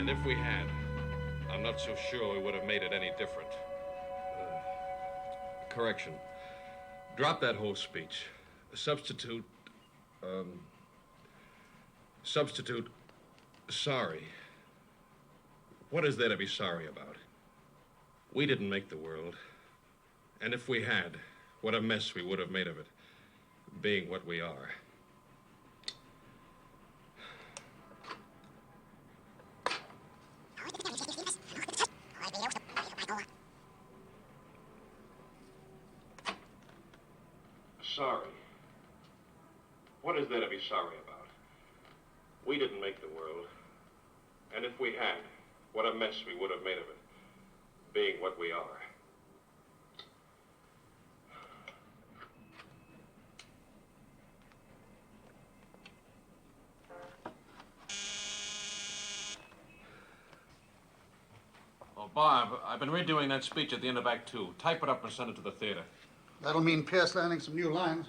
And if we had, I'm not so sure we would have made it any different. Correction. Drop that whole speech. Substitute sorry. What is there to be sorry about? We didn't make the world. And if we had, what a mess we would have made of it, being what we are. Sorry. What is there to be sorry about? We didn't make the world. And if we had, what a mess we would have made of it, being what we are. Oh, Bob, I've been redoing that speech at the end of Act 2. Type it up and send it to the theater. That'll mean Pierce learning some new lines.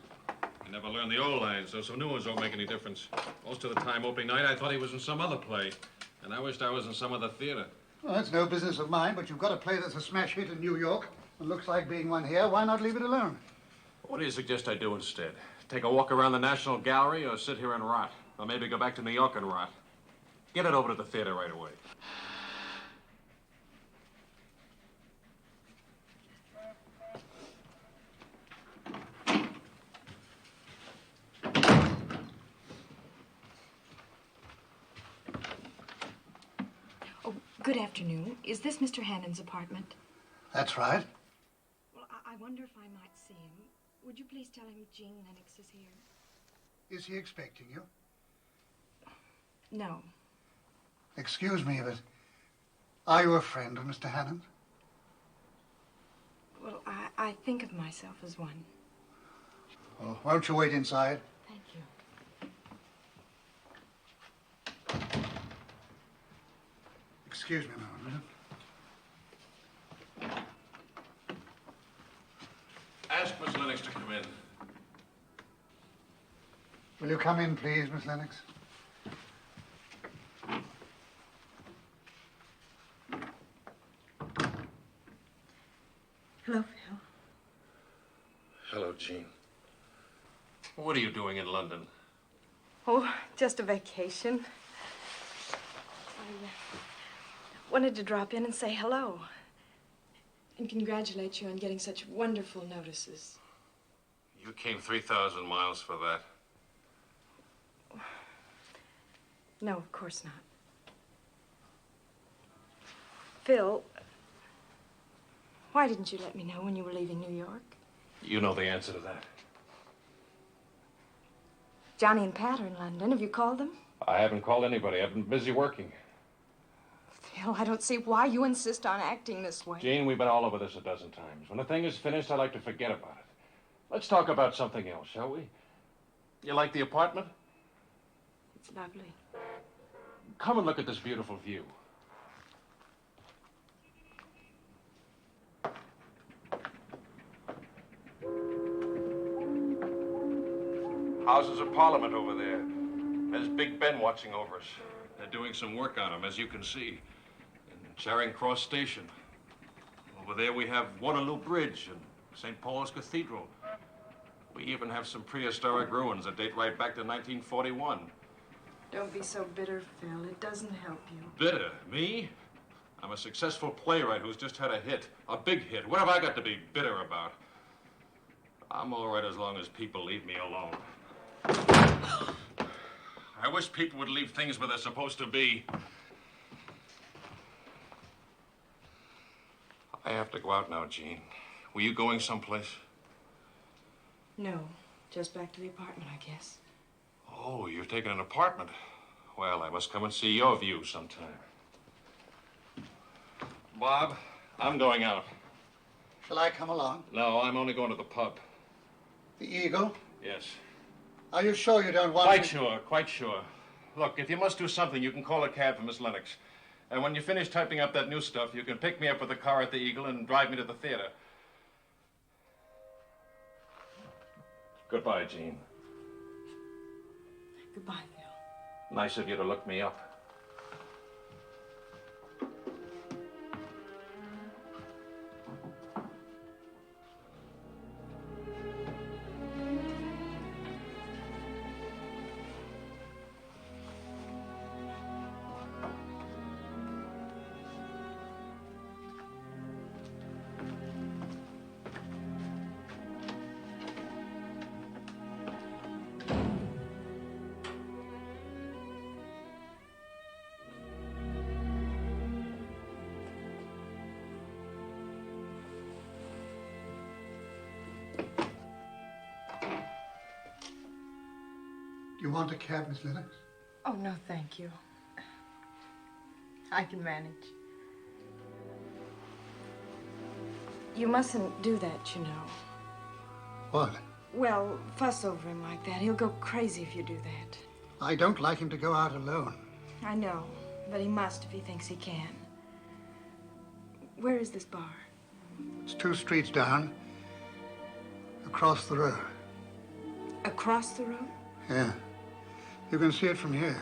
You never learn the old lines, so some new ones don't make any difference. Most of the time, opening night, I thought he was in some other play. And I wished I was in some other theater. Well, that's no business of mine, but you've got a play that's a smash hit in New York. It looks like being one here. Why not leave it alone? What do you suggest I do instead? Take a walk around the National Gallery or sit here and rot? Or maybe go back to New York and rot? Get it over to the theater right away. Good afternoon. Is this Mr. Hannon's apartment? That's right. Well, I wonder if I might see him. Would you please tell him Jean Lennox is here? Is he expecting you? No. Excuse me, but are you a friend of Mr. Hannon? Well, I think of myself as one. Well, won't you wait inside? Thank you. Excuse me a moment, will you? Ask Miss Lennox to come in. Will you come in, please, Miss Lennox? Hello, Phil. Hello, Jean. What are you doing in London? Oh, just a vacation. I wanted to drop in and say hello. And congratulate you on getting such wonderful notices. You came 3,000 miles for that. No, of course not. Phil, why didn't you let me know when you were leaving New York? You know the answer to that. Johnny and Pat are in London. Have you called them? I haven't called anybody. I've been busy working. Phil, I don't see why you insist on acting this way. Jean, we've been all over this a dozen times. When the thing is finished, I like to forget about it. Let's talk about something else, shall we? You like the apartment? It's lovely. Come and look at this beautiful view. Houses of Parliament over there. There's Big Ben watching over us. They're doing some work on him, as you can see, in Charing Cross Station. Over there we have Waterloo Bridge and St. Paul's Cathedral. We even have some prehistoric ruins that date right back to 1941. Don't be so bitter, Phil. It doesn't help you. Bitter? Me? I'm a successful playwright who's just had a hit. A big hit. What have I got to be bitter about? I'm all right as long as people leave me alone. I wish people would leave things where they're supposed to be. I have to go out now, Jean. Were you going someplace? No, just back to the apartment, I guess. Oh, you're taking an apartment. Well, I must come and see your view sometime. Bob, I'm going out. Shall I come along? No, I'm only going to the pub. The Eagle? Yes. Are you sure you don't want Quite me? sure, quite sure. Look, if you must do something, you can call a cab for Miss Lennox. And when you finish typing up that new stuff, you can pick me up with a car at the Eagle and drive me to the theater. Goodbye, Jean. Goodbye, Phil. Nice of you to look me up. you want a cab, Miss Lennox? Oh, no, thank you. I can manage. You mustn't do that, you know. What? Well, fuss over him like that. He'll go crazy if you do that. I don't like him to go out alone. I know, but he must if he thinks he can. Where is this bar? It's 2 streets down, across the road. Across the road? Yeah. You can see it from here.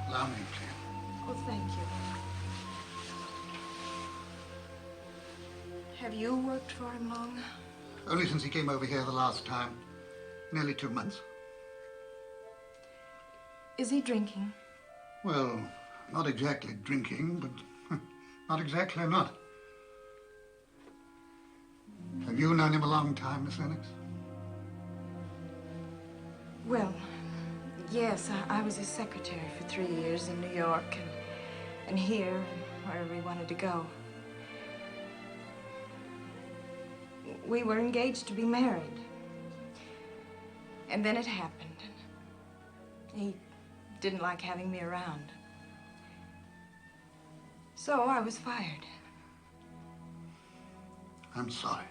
Allow me to. Oh, thank you. Have you worked for him long? Only since he came over here the last time. Nearly 2 months. Is he drinking? Well, not exactly drinking, but not exactly not. Have you known him a long time, Miss Lennox? Well, yes, I was his secretary for 3 years in New York and here and wherever he wanted to go. We were engaged to be married. And then it happened. He didn't like having me around. So I was fired. I'm sorry.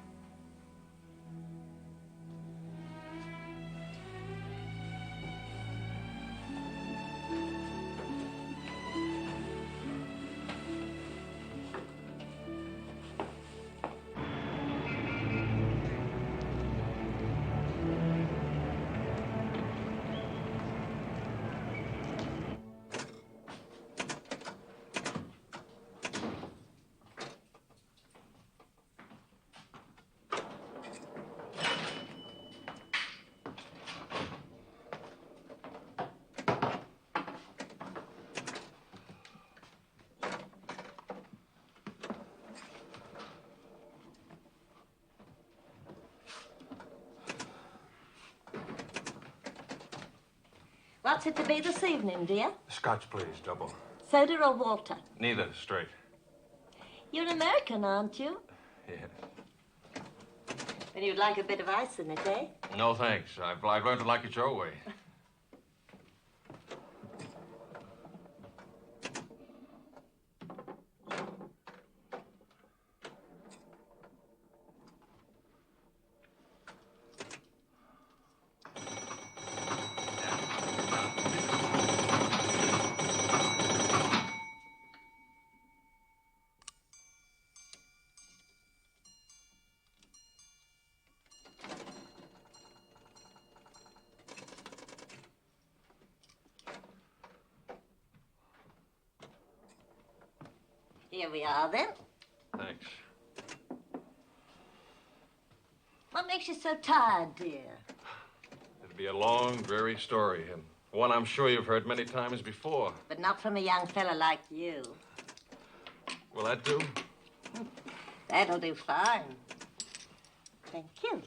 What's it to be this evening, dear? Scotch, please, double. Soda or water? Neither, straight. You're an American, aren't you? Yes. Then you'd like a bit of ice in it, eh? No, thanks. I've learned to like it your way. Here we are, then. Thanks. What makes you so tired, dear? It'll be a long, dreary story, and one I'm sure you've heard many times before. But not from a young fella like you. Will that do? That'll do fine. Thank you.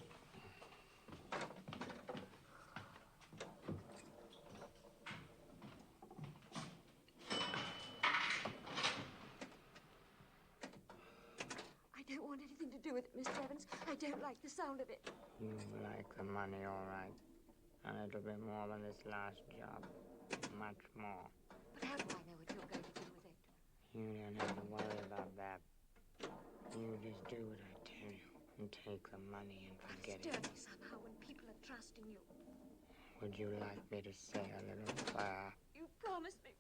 I don't want anything to do with it, Mr. Evans. I don't like the sound of it. You like the money, all right. A little bit more than this last job. Much more. But how do I know what you're going to do with it? You don't have to worry about that. You just do what I tell you and take the money and forget Stir it. me somehow when people are trusting you. Would you like me to say a little prayer? You promised me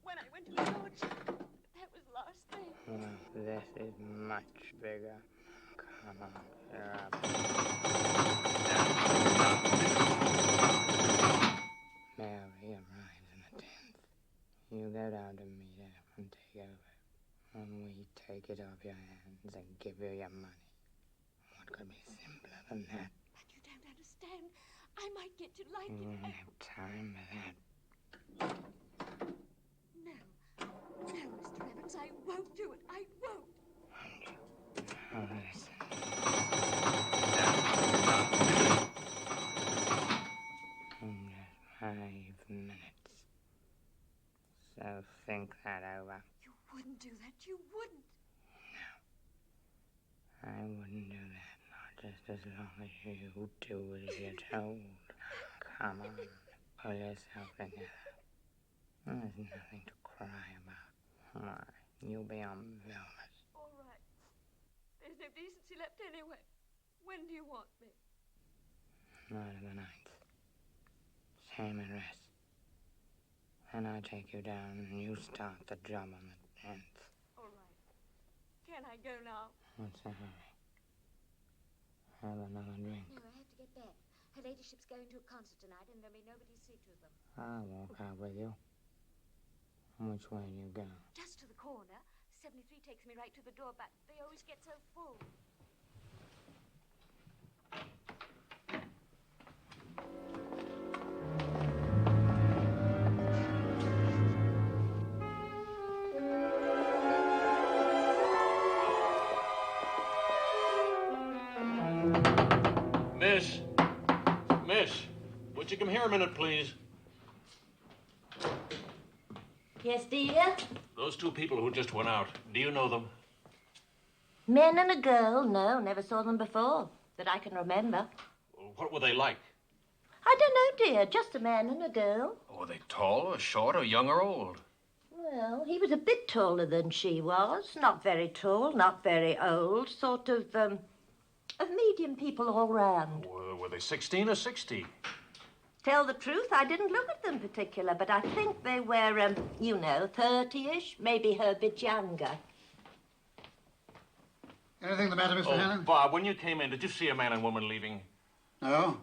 when I went to the lodge. That was the last thing. This is much bigger. Come on, cheer up. Mary arrives in the 10th. You go down to meet her and take over. And we take it off your hands and give you your money. What could be simpler than that? But you don't understand. I might get to like You it. won't have time for that. No, Mr. Evans, I won't do it. I won't. Won't you? Oh, let us think that over. You wouldn't do that. You wouldn't. I wouldn't do that, not just as long as you do as you're told. Come on, pull yourself together. There's nothing to cry about. Why, you'll be on velvet. All right. There's no decency left anyway. When do you want me? Night of the 9th. Same address. Then I take you down and you start the job on the 10th. All right. Can I go now? What's the hurry? Have another drink. No, I have to get back. Her ladyship's going to a concert tonight, and there'll be nobody to see to them. I'll walk out with you. Which way do you go? Just to the corner. 73 takes me right to the door, but they always get so full. Miss, would you come here a minute, please? Yes, dear? Those two people who just went out, do you know them? Men and a girl? No, never saw them before, that I can remember. What were they like? I don't know, dear. Just a man and a girl. Were they tall or short or young or old? Well, he was a bit taller than she was. Not very tall, not very old. Sort of medium people all round. Were they 16 or 60? Tell the truth, I didn't look at them particular, but I think they were, 30-ish, maybe her bit younger. Anything the matter, Mr. Hannon? Bob, when you came in, did you see a man and woman leaving? No.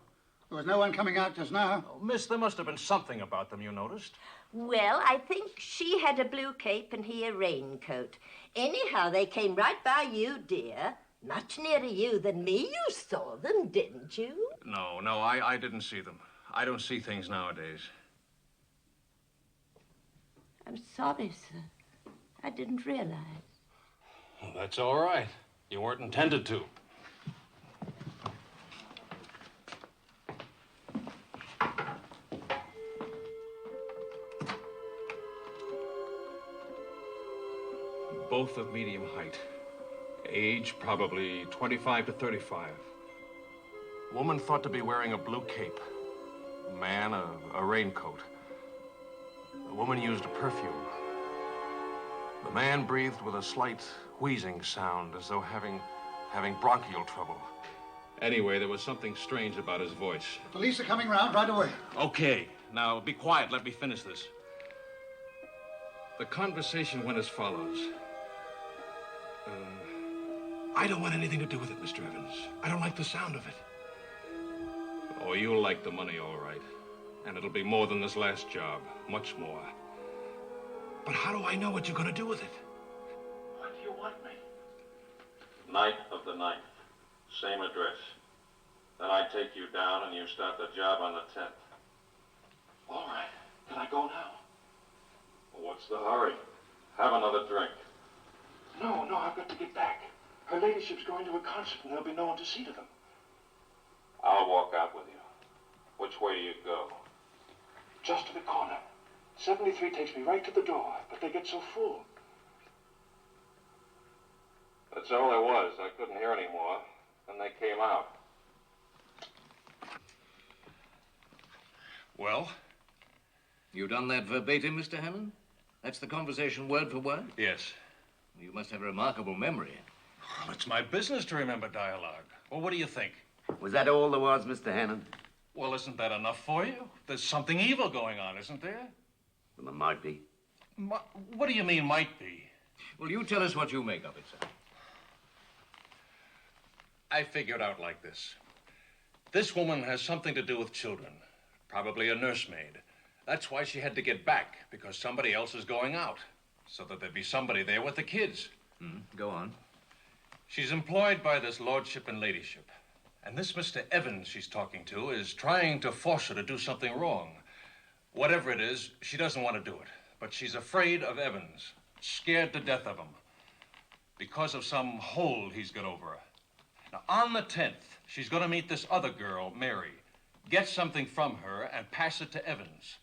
There was no one coming out just now. Oh, miss, there must have been something about them you noticed. Well, I think she had a blue cape and he a raincoat. Anyhow, they came right by you, dear. Much nearer you than me. You saw them, didn't you? No, I didn't see them. I don't see things nowadays. I'm sorry, sir. I didn't realize. Well, that's all right. You weren't intended to. Both of medium height. Age, probably 25 to 35. Woman thought to be wearing a blue cape. Man, a raincoat. The woman used a perfume. The man breathed with a slight wheezing sound, as though having bronchial trouble. Anyway, there was something strange about his voice. The police are coming round right away. Okay, now be quiet. Let me finish this. The conversation went as follows. I don't want anything to do with it, Mr. Evans. I don't like the sound of it. Oh, you'll like the money, all right. And it'll be more than this last job. Much more. But how do I know what you're going to do with it? Why do you want me? Night of the 9th. Same address. Then I take you down and you start the job on the 10th. All right. Can I go now? Well, what's the hurry? Have another drink. No, I've got to get back. Her ladyship's going to a concert and there'll be no one to see to them. I'll walk out with you. Which way do you go? Just to the corner. 73 takes me right to the door, but they get so full. That's all there was. I couldn't hear any more. Then they came out. Well? You done that verbatim, Mr. Hannon? That's the conversation word for word? Yes. You must have a remarkable memory. Well, it's my business to remember dialogue. Well, what do you think? Was that all there was, Mr. Hannon? Well, isn't that enough for you? There's something evil going on, isn't there? Well, there might be. What do you mean, might be? Well, you tell us what you make of it, sir. I figured out like this. This woman has something to do with children. Probably a nursemaid. That's why she had to get back, because somebody else is going out. So that there'd be somebody there with the kids. Go on. She's employed by this lordship and ladyship. And this Mr. Evans she's talking to is trying to force her to do something wrong. Whatever it is, she doesn't want to do it. But she's afraid of Evans, scared to death of him, because of some hold he's got over her. Now, on the 10th, she's going to meet this other girl, Mary, get something from her and pass it to Evans.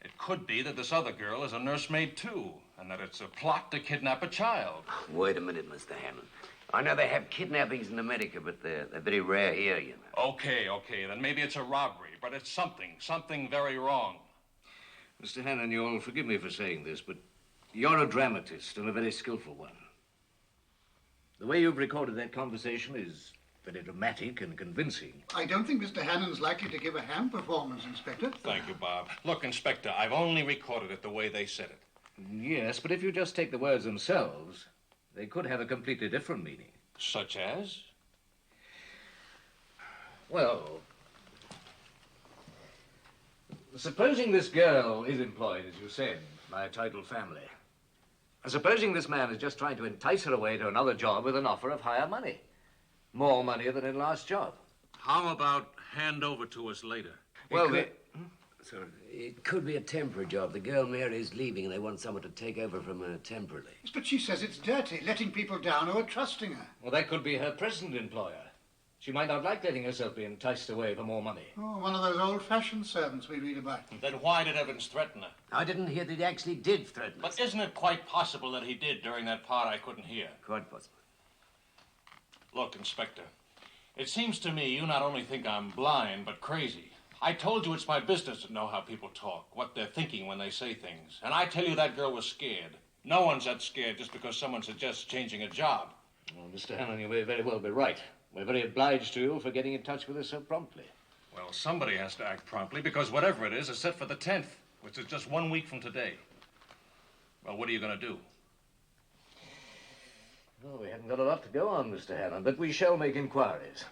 It could be that this other girl is a nursemaid, too, and that it's a plot to kidnap a child. Wait a minute, Mr. Hannon. I know they have kidnappings in America, but they're very rare here, you know. Okay, then maybe it's a robbery, but it's something very wrong. Mr. Hannon, you'll forgive me for saying this, but you're a dramatist and a very skillful one. The way you've recorded that conversation is very dramatic and convincing. I don't think Mr. Hannon's likely to give a ham performance, Inspector. Thank you, Bob. Look, Inspector, I've only recorded it the way they said it. Yes, but if you just take the words themselves, they could have a completely different meaning. Such as? Well, supposing this girl is employed, as you said, by a titled family. Supposing this man is just trying to entice her away to another job with an offer of higher money. More money than in last job. How about hand over to us later? Well, Sorry. It could be a temporary job. The girl Mary is leaving and they want someone to take over from her temporarily. Yes, but she says it's dirty, letting people down who are trusting her. Well, that could be her present employer. She might not like letting herself be enticed away for more money. Oh, one of those old-fashioned servants we read about. Then why did Evans threaten her? I didn't hear that he actually did threaten us. But isn't it quite possible that he did during that part I couldn't hear? Quite possible. Look, Inspector, it seems to me you not only think I'm blind, but crazy. I told you it's my business to know how people talk, what they're thinking when they say things. And I tell you that girl was scared. No one's that scared just because someone suggests changing a job. Well, Mr. Hannon, you may very well be right. We're very obliged to you for getting in touch with us so promptly. Well, somebody has to act promptly because whatever it is set for the 10th, which is just 1 week from today. Well, what are you going to do? Well, we haven't got a lot to go on, Mr. Hannon, but we shall make inquiries.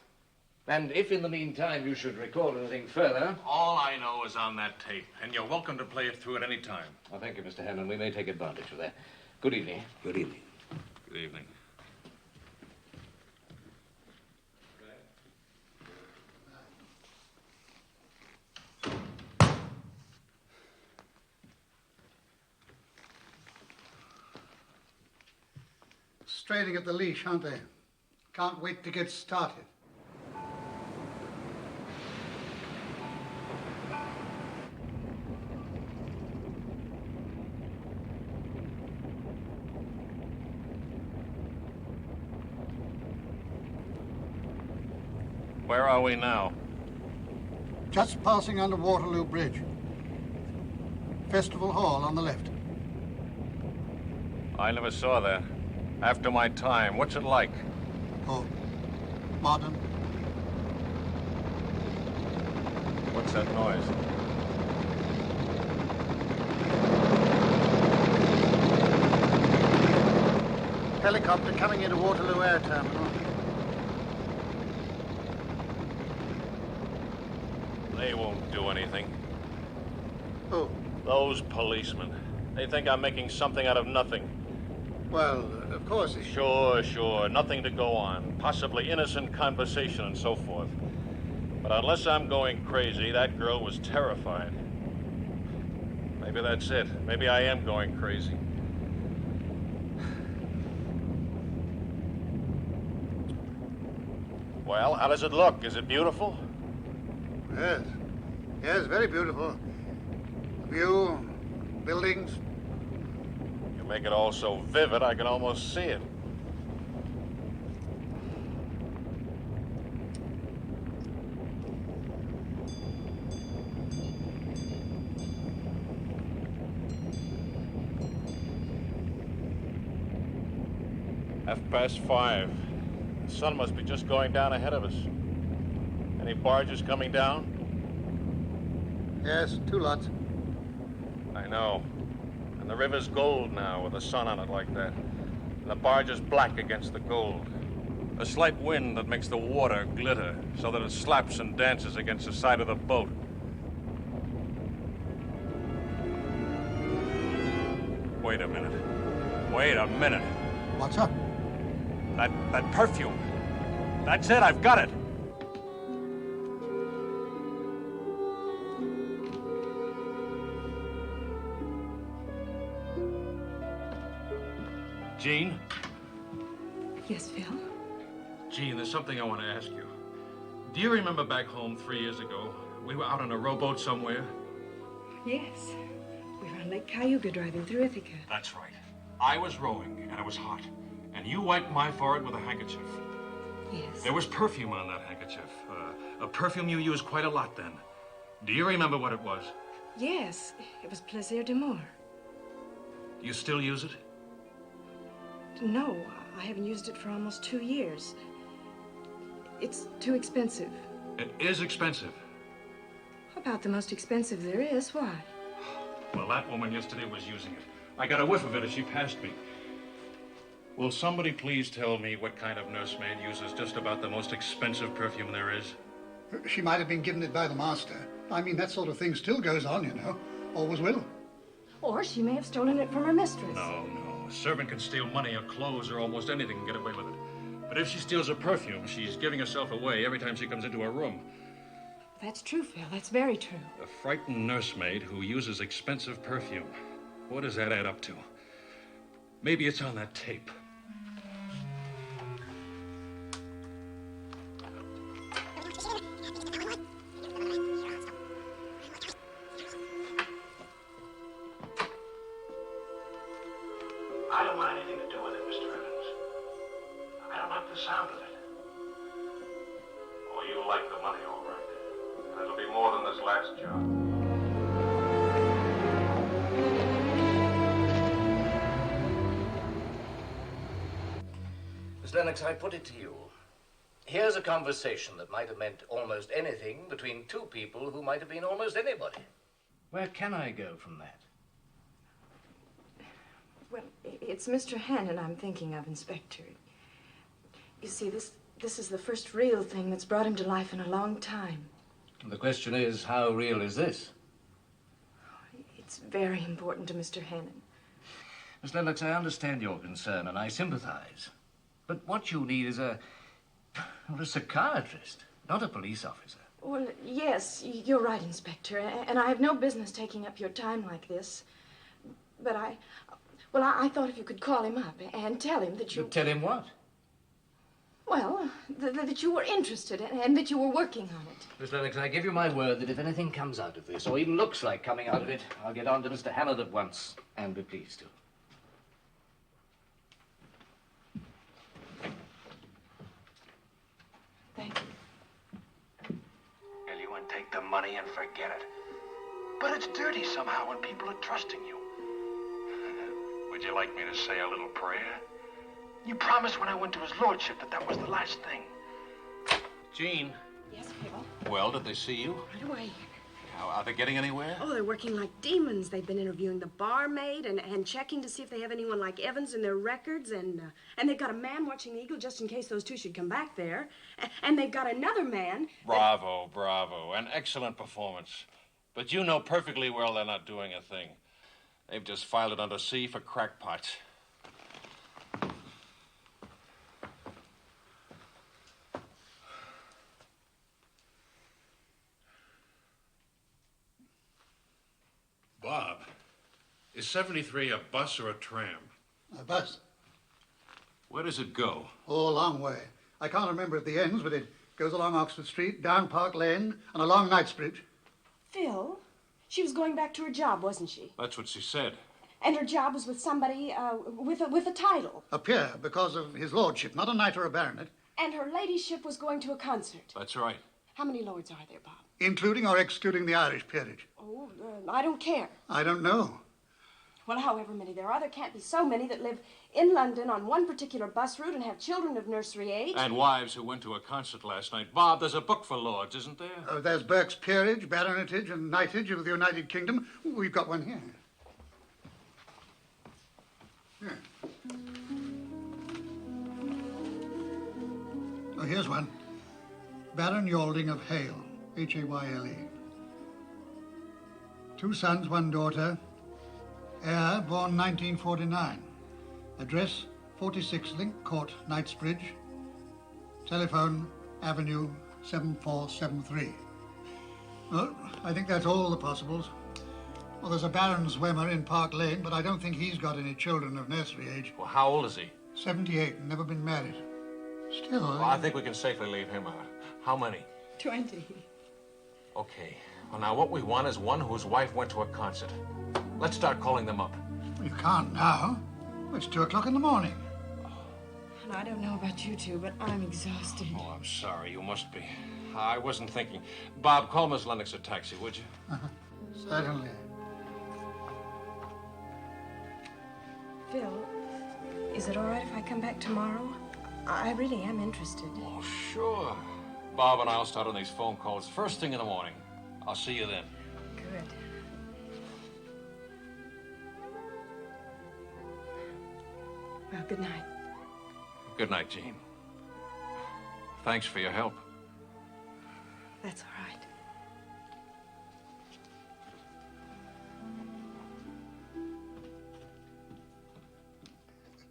And if in the meantime you should record anything further... All I know is on that tape, and you're welcome to play it through at any time. Well, thank you, Mr. Hannon. We may take advantage of that. Good evening. Good evening. Good evening. Straining at the leash, aren't they? Can't wait to get started. Where are we now? Just passing under Waterloo Bridge. Festival Hall on the left. I never saw that. After my time. What's it like? Oh, modern. What's that noise? Helicopter coming into Waterloo Air Terminal. They won't do anything. Who? Those policemen. They think I'm making something out of nothing. Well, of course. Sure. Nothing to go on. Possibly innocent conversation and so forth. But unless I'm going crazy, that girl was terrified. Maybe that's it. Maybe I am going crazy. Well, how does it look? Is it beautiful? Yes, very beautiful. View, buildings. You make it all so vivid, I can almost see it. "5:30. The sun must be just going down ahead of us. Any barges coming down? Yes, 2 lots. I know. And the river's gold now with the sun on it like that. And the barge is black against the gold. A slight wind that makes the water glitter so that it slaps and dances against the side of the boat. Wait a minute. What's up? That perfume. That's it, I've got it. Jean? Yes, Phil? Jean, there's something I want to ask you. Do you remember back home 3 years ago? We were out on a rowboat somewhere. Yes. We were on Lake Cayuga driving through Ithaca. That's right. I was rowing, and it was hot. And you wiped my forehead with a handkerchief. Yes. There was perfume on that handkerchief. A perfume you used quite a lot then. Do you remember what it was? Yes. It was Plaisir d'Amour. You still use it? No, I haven't used it for almost 2 years. It's too expensive. It is expensive. About the most expensive there is. Why? Well, that woman yesterday was using it. I got a whiff of it as she passed me. Will somebody please tell me what kind of nursemaid uses just about the most expensive perfume there is? She might have been given it by the master. I mean, that sort of thing still goes on, you know. Always will. Or she may have stolen it from her mistress. No. A servant can steal money or clothes or almost anything and get away with it. But if she steals a perfume, she's giving herself away every time she comes into a room. That's true, Phil. That's very true. A frightened nursemaid who uses expensive perfume. What does that add up to? Maybe it's on that tape. I don't want anything to do with it, Mr. Evans. I don't like the sound of it. Oh, you like the money, all right. And it'll be more than this last job. Miss Lennox, I put it to you. Here's a conversation that might have meant almost anything between two people who might have been almost anybody. Where can I go from that? Well, it's Mr. Hannon I'm thinking of, Inspector. You see, this is the first real thing that's brought him to life in a long time. The question is, how real is this? It's very important to Mr. Hannon. Miss Lennox, I understand your concern and I sympathize. But what you need is a psychiatrist, not a police officer. Well, yes, you're right, Inspector. And I have no business taking up your time like this. But I thought if you could call him up and tell him that you... Tell him what? Well, that you were interested and that you were working on it. Miss Lennox, I give you my word that if anything comes out of this, or even looks like coming out of it, I'll get on to Mr. Hannon at once, and be pleased to. Thank you. Well, you and take the money and forget it. But it's dirty somehow when people are trusting you. Would you like me to say a little prayer? You promised when I went to his lordship that was the last thing. Jean. Yes, Phil? Well, did they see you? Right away. Are they getting anywhere? Oh, they're working like demons. They've been interviewing the barmaid and checking to see if they have anyone like Evans in their records. And they've got a man watching the Eagle just in case those two should come back there. And they've got another man. Bravo, bravo. An excellent performance. But you know perfectly well they're not doing a thing. They've just filed it under C for crackpots. Bob, is 73 a bus or a tram? A bus. Where does it go? Oh, a long way. I can't remember at the ends, but it goes along Oxford Street, down Park Lane, and along Knightsbridge. Phil, she was going back to her job, wasn't she? That's what she said. And her job was with somebody with a title. A peer, because of his lordship, not a knight or a baronet. And her ladyship was going to a concert. That's right. How many lords are there, Bob? Including or excluding the Irish peerage? Oh, I don't care. I don't know. Well, however many there are, there can't be so many that live in London on one particular bus route and have children of nursery age. And wives who went to a concert last night. Bob, there's a book for lords, isn't there? There's Burke's peerage, baronetage, and knightage of the United Kingdom. We've got one here. Here. Oh, here's one. Baron Yalding of Hale, Hayle. 2 sons, 1 daughter. Heir, born 1949. Address, 46 Link Court, Knightsbridge. Telephone, Avenue 7473. Well, I think that's all the possibles. Well, there's a Baron Zwemmer in Park Lane, but I don't think he's got any children of nursery age. Well, how old is he? 78 and never been married. Still, Well, I think we can safely leave him out. How many? 20. Okay. Well, now, what we want is one whose wife went to a concert. Let's start calling them up. You can't now. It's 2 o'clock in the morning. And I don't know about you two, but I'm exhausted. Oh, I'm sorry. You must be. I wasn't thinking. Bob, call Miss Lennox a taxi, would you? Certainly. Phil, is it all right if I come back tomorrow? I really am interested. Oh, sure. Bob and I'll start on these phone calls first thing in the morning. I'll see you then. Good. Well, good night. Good night, Jean. Thanks for your help. That's all right.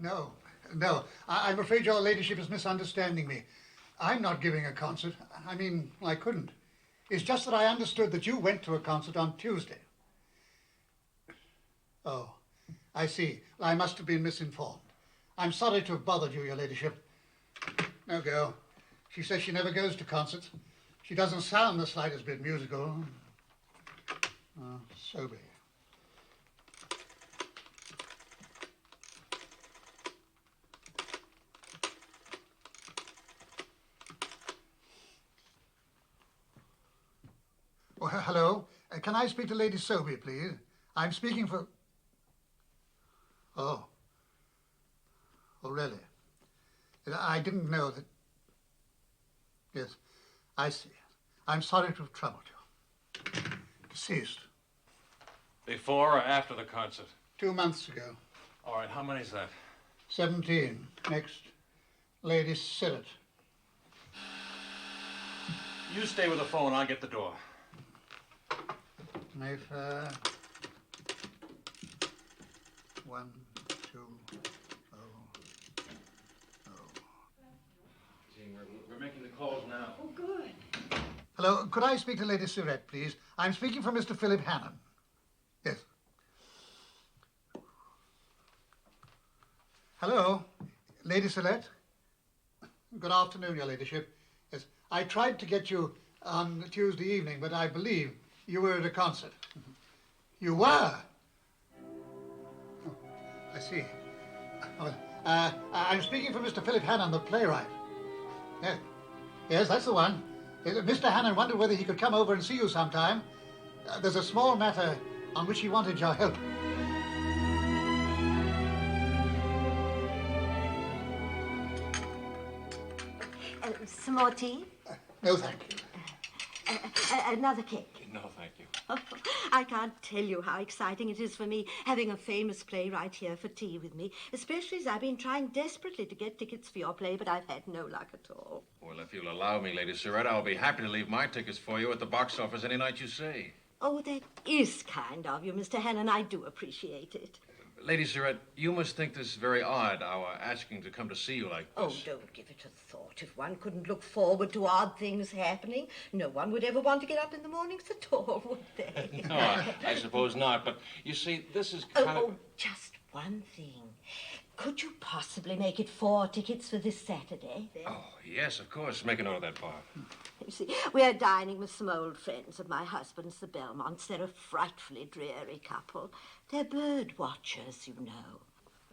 No. I'm afraid your ladyship is misunderstanding me. I'm not giving a concert. I mean, I couldn't. It's just that I understood that you went to a concert on Tuesday. Oh, I see. I must have been misinformed. I'm sorry to have bothered you, your ladyship. No go. She says she never goes to concerts. She doesn't sound the slightest bit musical. Oh, so be it. Oh, hello. Can I speak to Lady Soby, please? I'm speaking for... Oh. Oh, really? I didn't know that... Yes, I see. I'm sorry to have troubled you. Deceased. Before or after the concert? 2 months ago. All right, how many's that? 17. Next, Lady Sillet. You stay with the phone, I'll get the door. Mayfair. 1, 2, 0, 0. Jean, we're making the calls now. Oh, good. Hello, could I speak to Lady Surette, please? I'm speaking for Mr. Phillip Hannon. Yes. Hello, Lady Surette. Good afternoon, your ladyship. Yes, I tried to get you on Tuesday evening, but I believe you were at a concert. You were? Oh, I see. I'm speaking for Mr. Phillip Hannon, the playwright. Yes, yes, that's the one. Mr. Hannon wondered whether he could come over and see you sometime. There's a small matter on which he wanted your help. Some more tea? No, thank you. Another cake. No, thank you. Oh, I can't tell you how exciting it is for me having a famous playwright here for tea with me, especially as I've been trying desperately to get tickets for your play, but I've had no luck at all. Well, if you'll allow me, Lady Surette, I'll be happy to leave my tickets for you at the box office any night you say. Oh, that is kind of you, Mr. Hannon. I do appreciate it. Lady Surette, you must think this very odd, our asking to come to see you like Oh, this. don't give it a thought. If one couldn't look forward to odd things happening, no one would ever want to get up in the mornings at all, would they? No, I suppose not, but you see, this is kind of... Oh, just one thing. Could you possibly make it 4 tickets for this Saturday? Oh, yes, of course. Make a note of that, Bob. You see, we're dining with some old friends of my husband's, the Belmonts. They're a frightfully dreary couple. They're bird watchers, you know.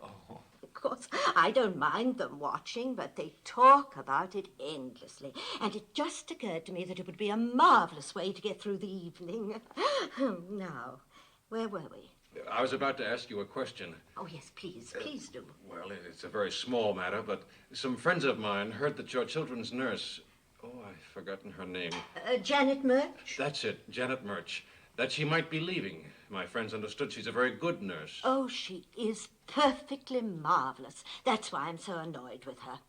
Oh. Of course, I don't mind them watching, but they talk about it endlessly. And it just occurred to me that it would be a marvelous way to get through the evening. Now, where were we? I was about to ask you a question. Oh, yes, please do. Well, it's a very small matter, but some friends of mine heard that your children's nurse... Oh, I've forgotten her name. Janet Murch? That's it, Janet Murch. That she might be leaving. My friends understood she's a very good nurse. Oh, she is perfectly marvelous. That's why I'm so annoyed with her.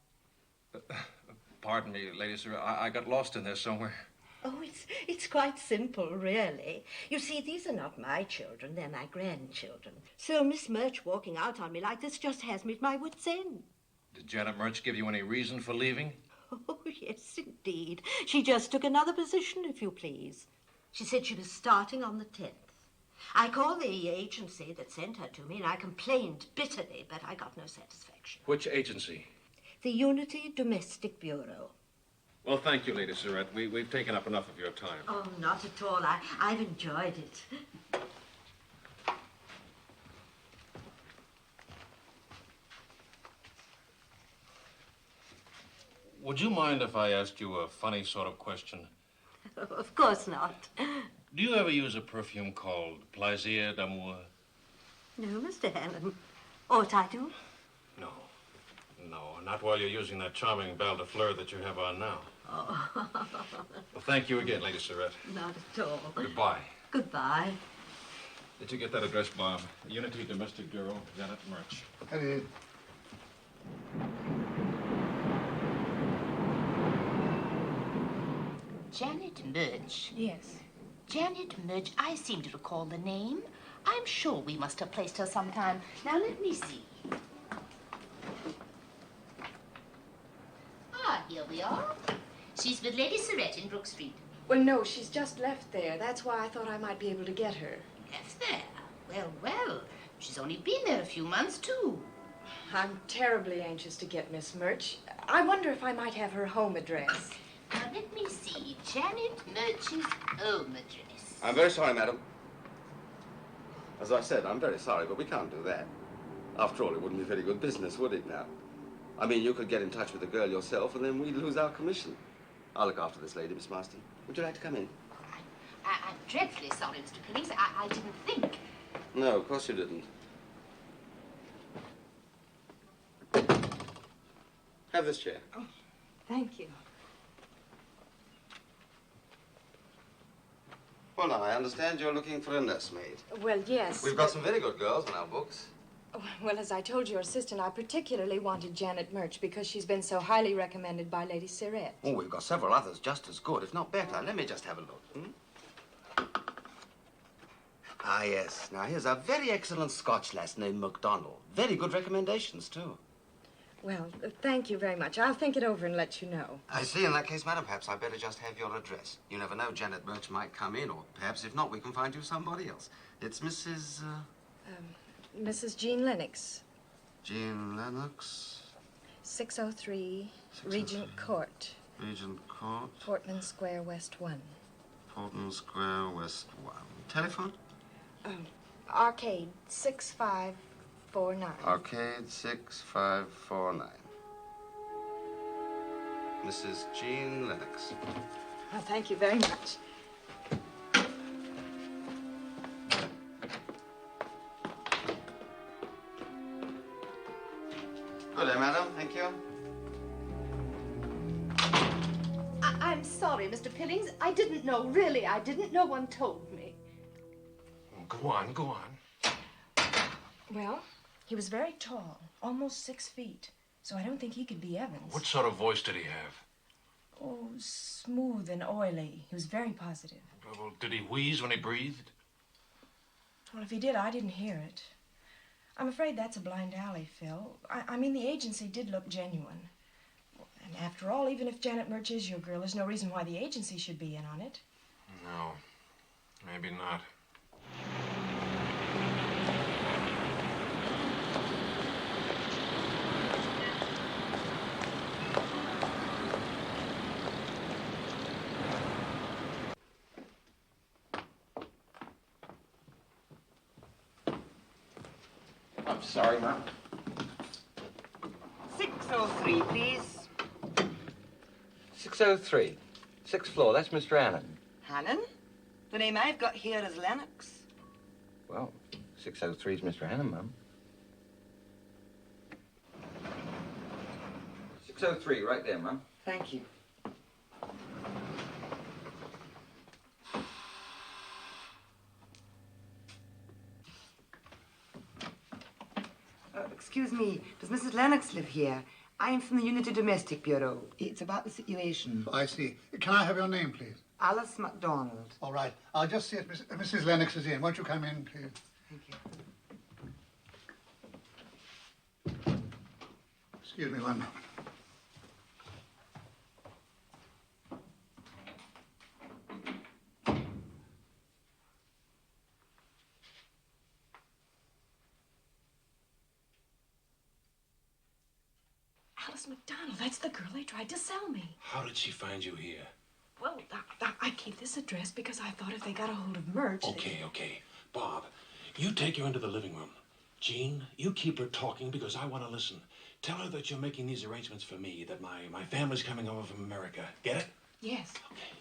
Pardon me, Lady Sir. I got lost in there somewhere. Oh, it's quite simple, really. You see, these are not my children, they're my grandchildren. So Miss Murch walking out on me like this just has me at my wit's end. Did Janet Murch give you any reason for leaving? Oh, yes, indeed. She just took another position, if you please. She said she was starting on the 10th. I called the agency that sent her to me, and I complained bitterly, but I got no satisfaction. Which agency? The Unity Domestic Bureau. Well, thank you, Lady Surratt. We've taken up enough of your time. Oh, not at all. I've enjoyed it. Would you mind if I asked you a funny sort of question? Of course not. Do you ever use a perfume called Plaisir d'Amour? No, Mr. Hannon. Ought I to? No. No, not while you're using that charming bal de fleur that you have on now. Oh. Well, thank you again, Lady Surratt. Not at all. Goodbye. Goodbye. Did you get that address, Bob? Unity Domestic Bureau, Janet Murch. I did. Janet Murch. Yes. Janet Murch, I seem to recall the name. I'm sure we must have placed her sometime. Now, let me see. Ah, here we are. She's with Lady Surratt in Brook Street. Well, no, she's just left there. That's why I thought I might be able to get her. Left there? Well, well. She's only been there a few months, too. I'm terribly anxious to get Miss Murch. I wonder if I might have her home address. Now, let me see. Janet Murch's home address. I'm very sorry, madam. As I said, I'm very sorry, but we can't do that. After all, it wouldn't be very good business, would it now? I mean, you could get in touch with the girl yourself, and then we'd lose our commission. I'll look after this lady, Miss Marston. Would you like to come in? I'm dreadfully sorry, Mr. Pillings. I didn't think. No, of course you didn't. Have this chair. Oh, thank you. Well, now, I understand you're looking for a nursemaid. Well, yes. We've got some very good girls in our books. Well, as I told your assistant, I particularly wanted Janet Murch because she's been so highly recommended by Lady Surratt. Oh, we've got several others just as good, if not better. Let me just have a look. Ah, yes. Now, here's a very excellent Scotch lass named MacDonald. Very good recommendations, too. Well, thank you very much. I'll think it over and let you know. I see. In that case, madam, perhaps I'd better just have your address. You never know, Janet Murch might come in, or perhaps if not, we can find you somebody else. It's Mrs. Mrs. Jean Lennox. Jean Lennox. 603 Regent Court. Regent Court. Portman Square, West 1. Portman Square, West 1. Telephone? Arcade 6549. Arcade 6549. Mrs. Jean Lennox. Oh, thank you very much. Good day, madam. Thank you. I'm sorry, Mr. Pillings. I didn't know. Really, I didn't. No one told me. Go on, go on. Well, he was very tall, almost 6 feet. So I don't think he could be Evans. What sort of voice did he have? Oh, smooth and oily. He was very positive. Well, did he wheeze when he breathed? Well, if he did, I didn't hear it. I'm afraid that's a blind alley, Phil. I mean, the agency did look genuine. And after all, even if Janet Murch is your girl, there's no reason why the agency should be in on it. No, maybe not. I'm sorry, ma'am. 603, please. 603. 6th floor. That's Mr. Hannon. Hannon? The name I've got here is Lennox. Well, 603 is Mr. Hannon, ma'am. 603, right there, ma'am. Thank you. Excuse me, does Mrs. Lennox live here? I'm from the Unity Domestic Bureau. It's about the situation. I see. Can I have your name, please? Alice MacDonald. All right. I'll just see if Mrs. Lennox is in. Won't you come in, please? Thank you. Excuse me one moment. Alice McDonald. That's the girl they tried to sell me. How did she find you here? Well, I gave this address because I thought if they got a hold of Murch... Okay. Bob, you take her into the living room. Jean, you keep her talking because I want to listen. Tell her that you're making these arrangements for me, that my family's coming over from America. Get it? Yes. Okay.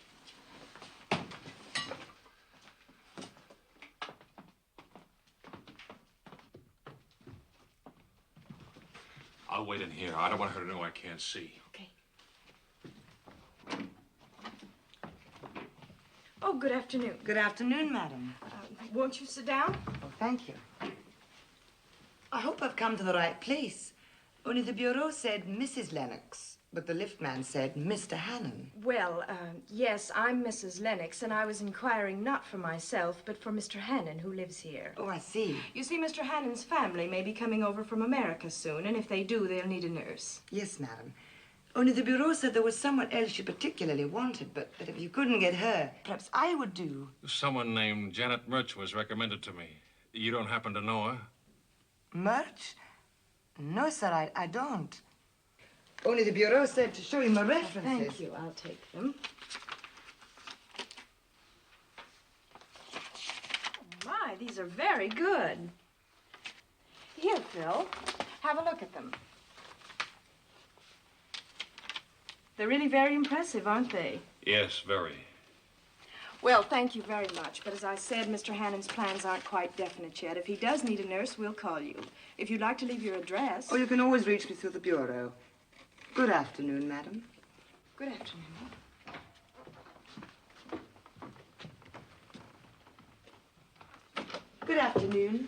I'll wait in here. I don't want her to know I can't see. Okay. Oh, good afternoon. Good afternoon, madam. Won't you sit down? Oh, thank you. I hope I've come to the right place. Only the bureau said Mrs. Lennox, but the lift man said Mr. Hannon. Well, yes, I'm Mrs. Lennox, and I was inquiring not for myself, but for Mr. Hannon, who lives here. Oh, I see. You see, Mr. Hannon's family may be coming over from America soon, and if they do, they'll need a nurse. Yes, madam. Only the bureau said there was someone else you particularly wanted, but that if you couldn't get her, perhaps I would do. Someone named Janet Murch was recommended to me. You don't happen to know her? Murch? No, sir, I don't. Only the bureau said to show him the references. Thank you. I'll take them. Oh, my, these are very good. Here, Phil, have a look at them. They're really very impressive, aren't they? Yes, very. Well, thank you very much. But as I said, Mr. Hannon's plans aren't quite definite yet. If he does need a nurse, we'll call you. If you'd like to leave your address... Oh, you can always reach me through the bureau. Good afternoon, madam. Good afternoon. Good afternoon.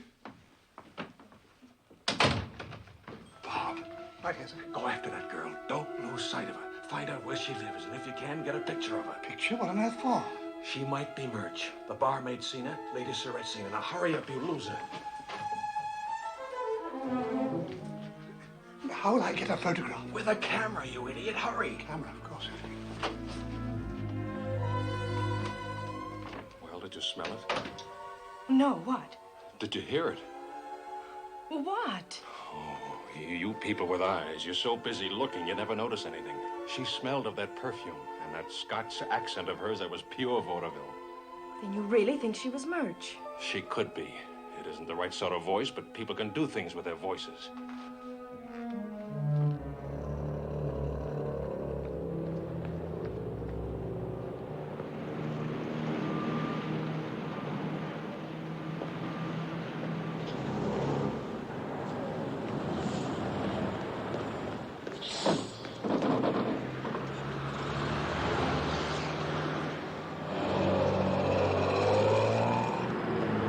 Bob. Right here, sir. Go after that girl. Don't lose sight of her. Find out where she lives, and if you can, get a picture of her. Picture? What on earth for? She might be Murch. The barmaid seen her, Lady Surratt seen her. Now hurry up, you loser. How will I get a photograph? With a camera, you idiot. Hurry. Camera, of course. Well, did you smell it? No, what? Did you hear it? Well, what? Oh, you people with eyes. You're so busy looking, you never notice anything. She smelled of that perfume and that Scotch accent of hers that was pure vaudeville. Then you really think she was Murch? She could be. It isn't the right sort of voice, but people can do things with their voices.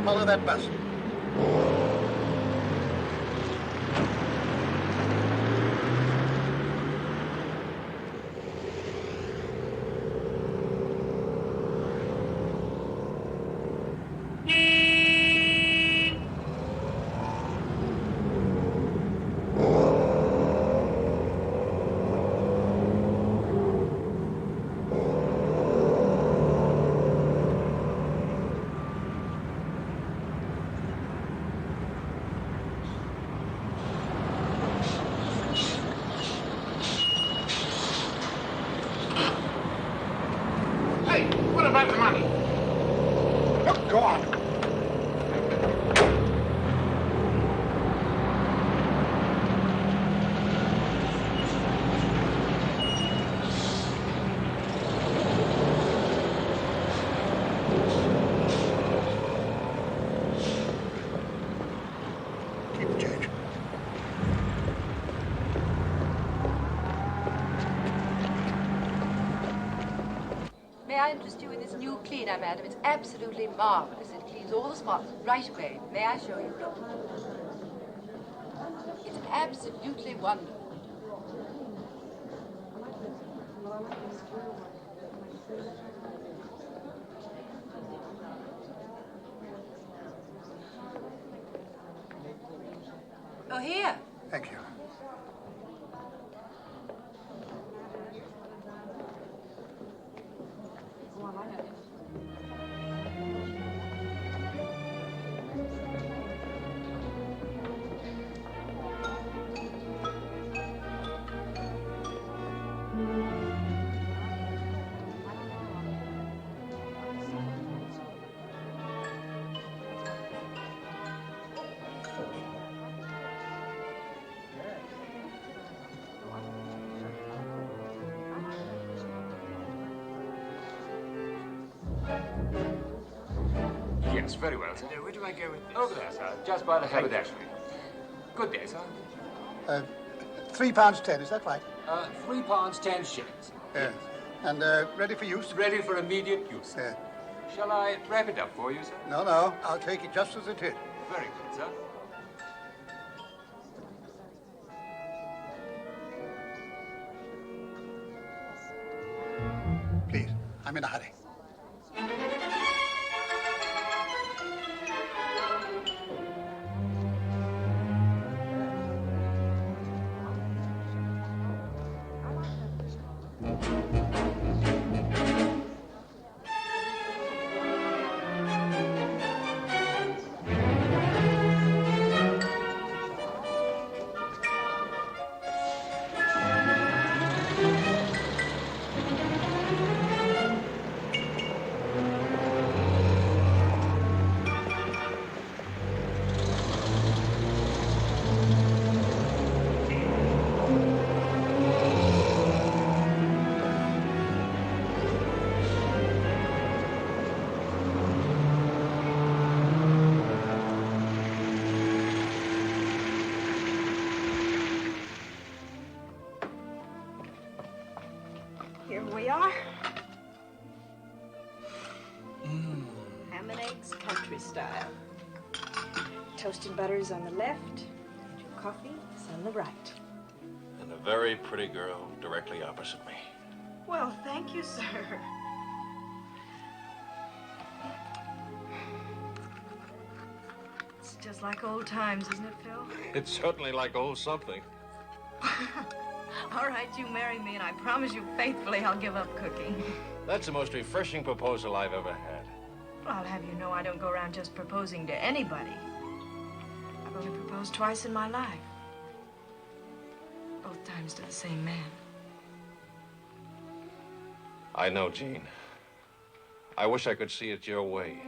Follow that bus. about the money? Look, go on. Keep the change. May I interest you in this new cleaner, madam? It's absolutely marvelous. It cleans all the spots right away. May I show you? Look. It's absolutely wonderful. Oh, here. Thank you. thanks. Very well, sir. Where do I go with this? Over there, sir. Just by the haberdashery. Good day, sir. £3.10, is that right? £3.10. Yes. And ready for use? Ready for immediate use. Yeah. Shall I wrap it up for you, sir? No, I'll take it just as it is. Very good, sir. Please, I'm in a hurry. Here we are. Ham and eggs, country style. Toasted butter is on the left. Your coffee is on the right. And a very pretty girl directly opposite me. Well, thank you, sir. It's just like old times, isn't it, Phil? It's certainly like old something. All right, you marry me, and I promise you faithfully I'll give up cooking. That's the most refreshing proposal I've ever had. Well, I'll have you know I don't go around just proposing to anybody. I've only proposed twice in my life. Both times to the same man. I know, Jean. I wish I could see it your way,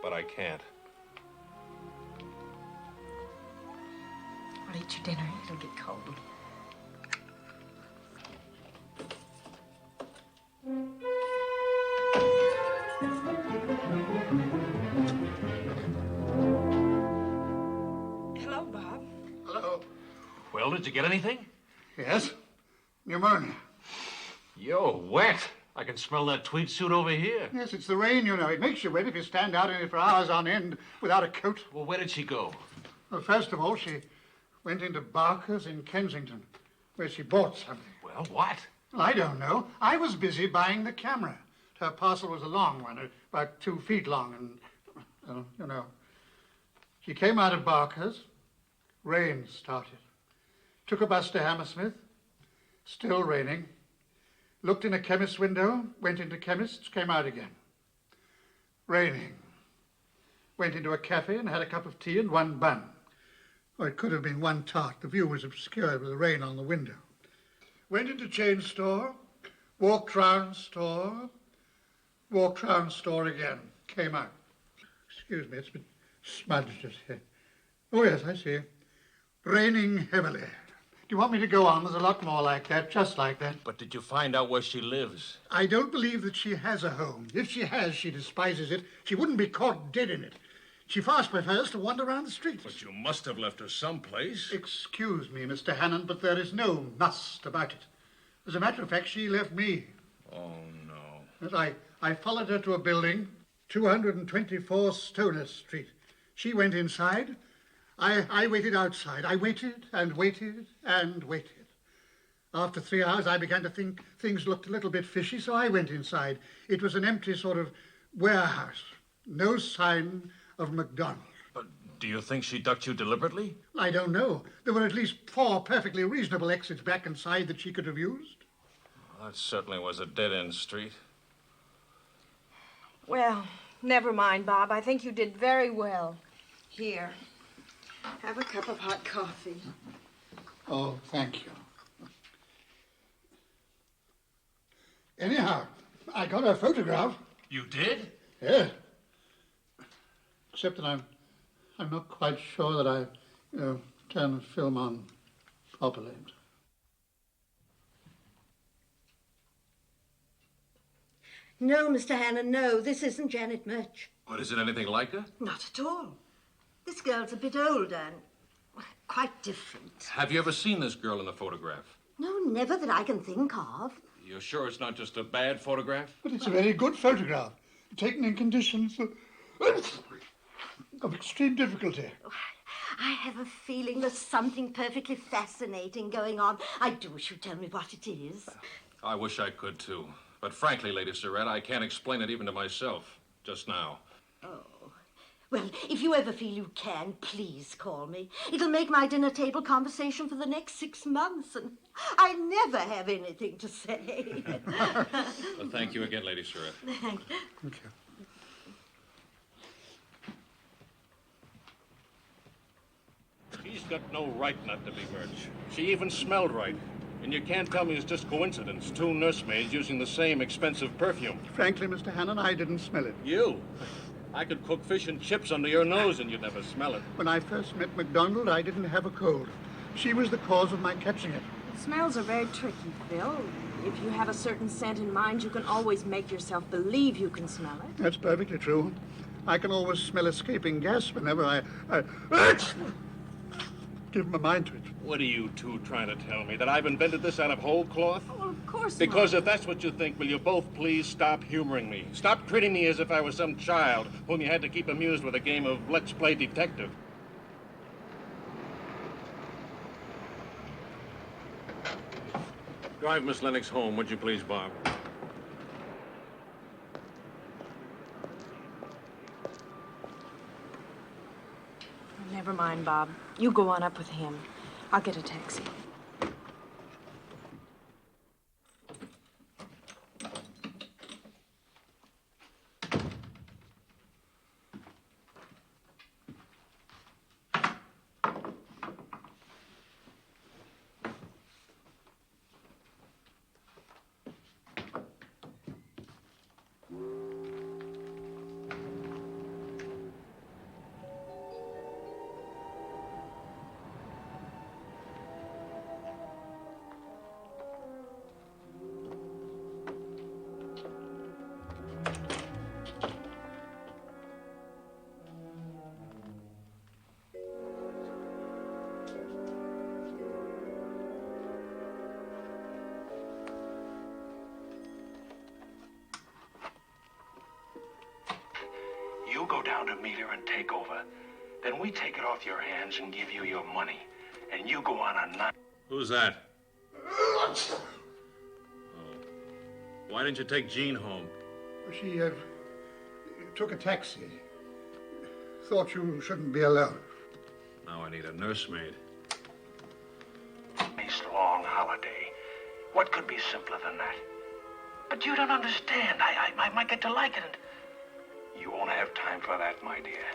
but I can't. I'll eat your dinner. It'll get cold. Hello, Bob. Hello. Well, did you get anything? Yes. Pneumonia. You're wet. I can smell that tweed suit over here. Yes, it's the rain, you know. It makes you wet if you stand out in it for hours on end without a coat. Well, where did she go? Well, first of all, she went into Barker's in Kensington, where she bought something. Well, what? Well, I don't know. I was busy buying the camera. Her parcel was a long one, about 2 feet long, and, you know. She came out of Barker's. Rain started. Took a bus to Hammersmith. Still raining. Looked in a chemist's window, went into chemist's, came out again. Raining. Went into a cafe and had a cup of tea and 1 bun. Or it could have been 1 tart. The view was obscured with the rain on the window. Went into chain store, walked round store, walked round store again, came out. Excuse me, it's a bit smudged just here. Oh, yes, I see. Raining heavily. Do you want me to go on? There's a lot more like that, just like that. But did you find out where she lives? I don't believe that she has a home. If she has, she despises it. She wouldn't be caught dead in it. She far prefers to wander around the streets. But you must have left her someplace. Excuse me, Mr. Hannon, but there is no must about it. As a matter of fact, she left me. Oh, no. Yes, I followed her to a building, 224 Stoner Street. She went inside. I waited outside. I waited and waited and waited. After 3 hours, I began to think things looked a little bit fishy, so I went inside. It was an empty sort of warehouse. No sign of MacDonald. But do you think she ducked you deliberately? I don't know. There were at least 4 perfectly reasonable exits back inside that she could have used. That certainly was a dead-end street. Well, never mind, Bob. I think you did very well. Here, have a cup of hot coffee. Oh, thank you. Anyhow, I got her photograph. You did? Yes. Except that I'm not quite sure that I, turned the film on properly. No, Mr. Hannon, no. This isn't Janet Murch. What, is it anything like her? Not at all. This girl's a bit older and quite different. Have you ever seen this girl in a photograph? No, never that I can think of. You're sure it's not just a bad photograph? But it's a very good photograph, taken in conditions of extreme difficulty. I have a feeling there's something perfectly fascinating going on. I do wish you'd tell me what it is. I wish I could, too. But frankly, Lady Surratt, I can't explain it even to myself just now. Oh. Well, if you ever feel you can, please call me. It'll make my dinner table conversation for the next 6 months, and I never have anything to say. Well, thank you again, Lady Surratt. Thank you. Thank you. She's got no right not to be Murch. She even smelled right. And you can't tell me it's just coincidence. 2 nursemaids using the same expensive perfume. Frankly, Mr. Hannon, I didn't smell it. You? I could cook fish and chips under your nose and you'd never smell it. When I first met MacDonald, I didn't have a cold. She was the cause of my catching it. Smells are very tricky, Phil. If you have a certain scent in mind, you can always make yourself believe you can smell it. That's perfectly true. I can always smell escaping gas whenever I give my mind to it. What are you two trying to tell me? That I've invented this out of whole cloth? Oh, of course not. Because if that's what you think, will you both please stop humoring me? Stop treating me as if I was some child whom you had to keep amused with a game of Let's Play Detective. Drive Miss Lennox home, would you please, Bob? Never mind, Bob. You go on up with him. I'll get a taxi. You go down to meet her and take over. Then we take it off your hands and give you your money. And you go on a night. Who's that? Oh. Why didn't you take Jean home? She took a taxi. Thought you shouldn't be alone. Now I need a nursemaid. Nice long holiday. What could be simpler than that? But you don't understand. I might get to like it. And you won't have time for that, my dear.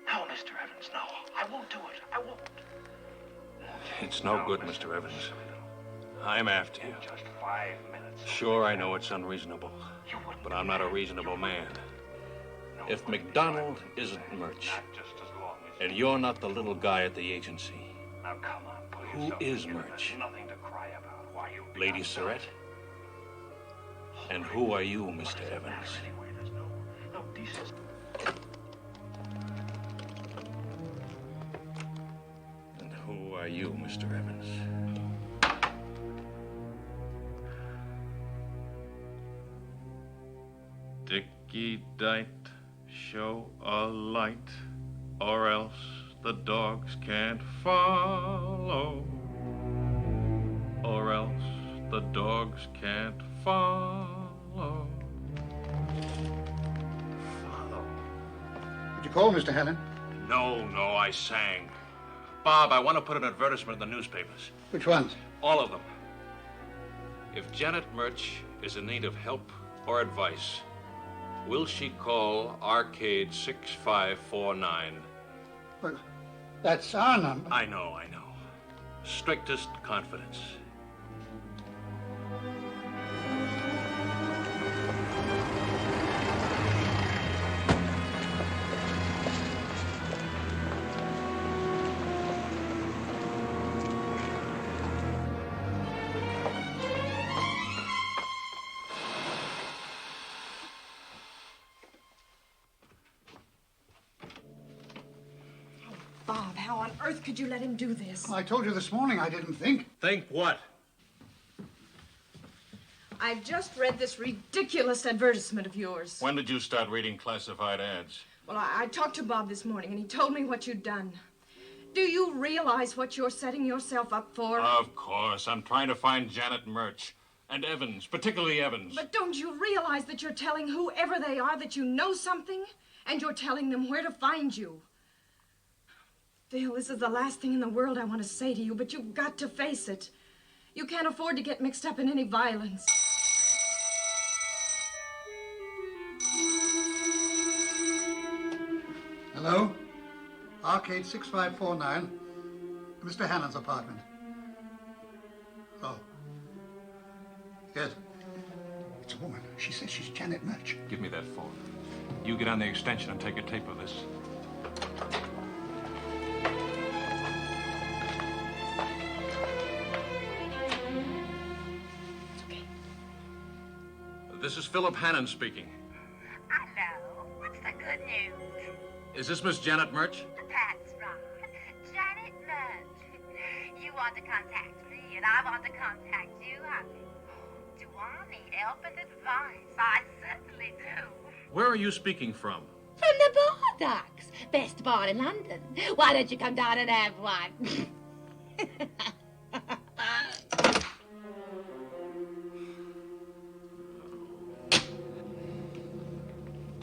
No, Mr. Evans, no. I won't do it. I won't. It's no good, Mr. Evans. I'm after you. Just 5 minutes. Sure, I know it's unreasonable, but I'm not a reasonable man. If MacDonald isn't Murch, and you're not the little guy at the agency, Now come on, pull who yourself is together. Murch? There's nothing to cry about. Why you? Lady Surratt? And who are you, Mr. Evans? Anyway, there's no decency. And who are you, Mr. Evans? Dicky Dite, show a light, or else the dogs can't follow. Or else the dogs can't follow. Did you call, Mr. Hannon? No, I sang. Bob, I want to put an advertisement in the newspapers. Which ones? All of them. If Janet Murch is in need of help or advice, will she call Arcade 6549? Well, that's our number. I know. Strictest confidence. how on earth could you let him do this? I told you this morning I didn't think. Think what? I've just read this ridiculous advertisement of yours. When did you start reading classified ads? Well, I talked to Bob this morning, and he told me what you'd done. Do you realize what you're setting yourself up for? Of course. I'm trying to find Janet Murch. And Evans, particularly Evans. But don't you realize that you're telling whoever they are that you know something? And you're telling them where to find you? Phil, this is the last thing in the world I want to say to you, but you've got to face it. You can't afford to get mixed up in any violence. Hello? Arcade 6549. Mr. Hannon's apartment. Oh. Yes. It's a woman. She says she's Janet Murch. Give me that phone. You get on the extension and take a tape of this. It's okay. This is Phillip Hannon speaking. Hello. What's the good news? Is this Miss Janet Murch? That's right. Janet Murch. You want to contact me, and I want to contact you, honey. Do I need help and advice? I certainly do. Where are you speaking from? From the Bar Ducks, best bar in London. Why don't you come down and have one?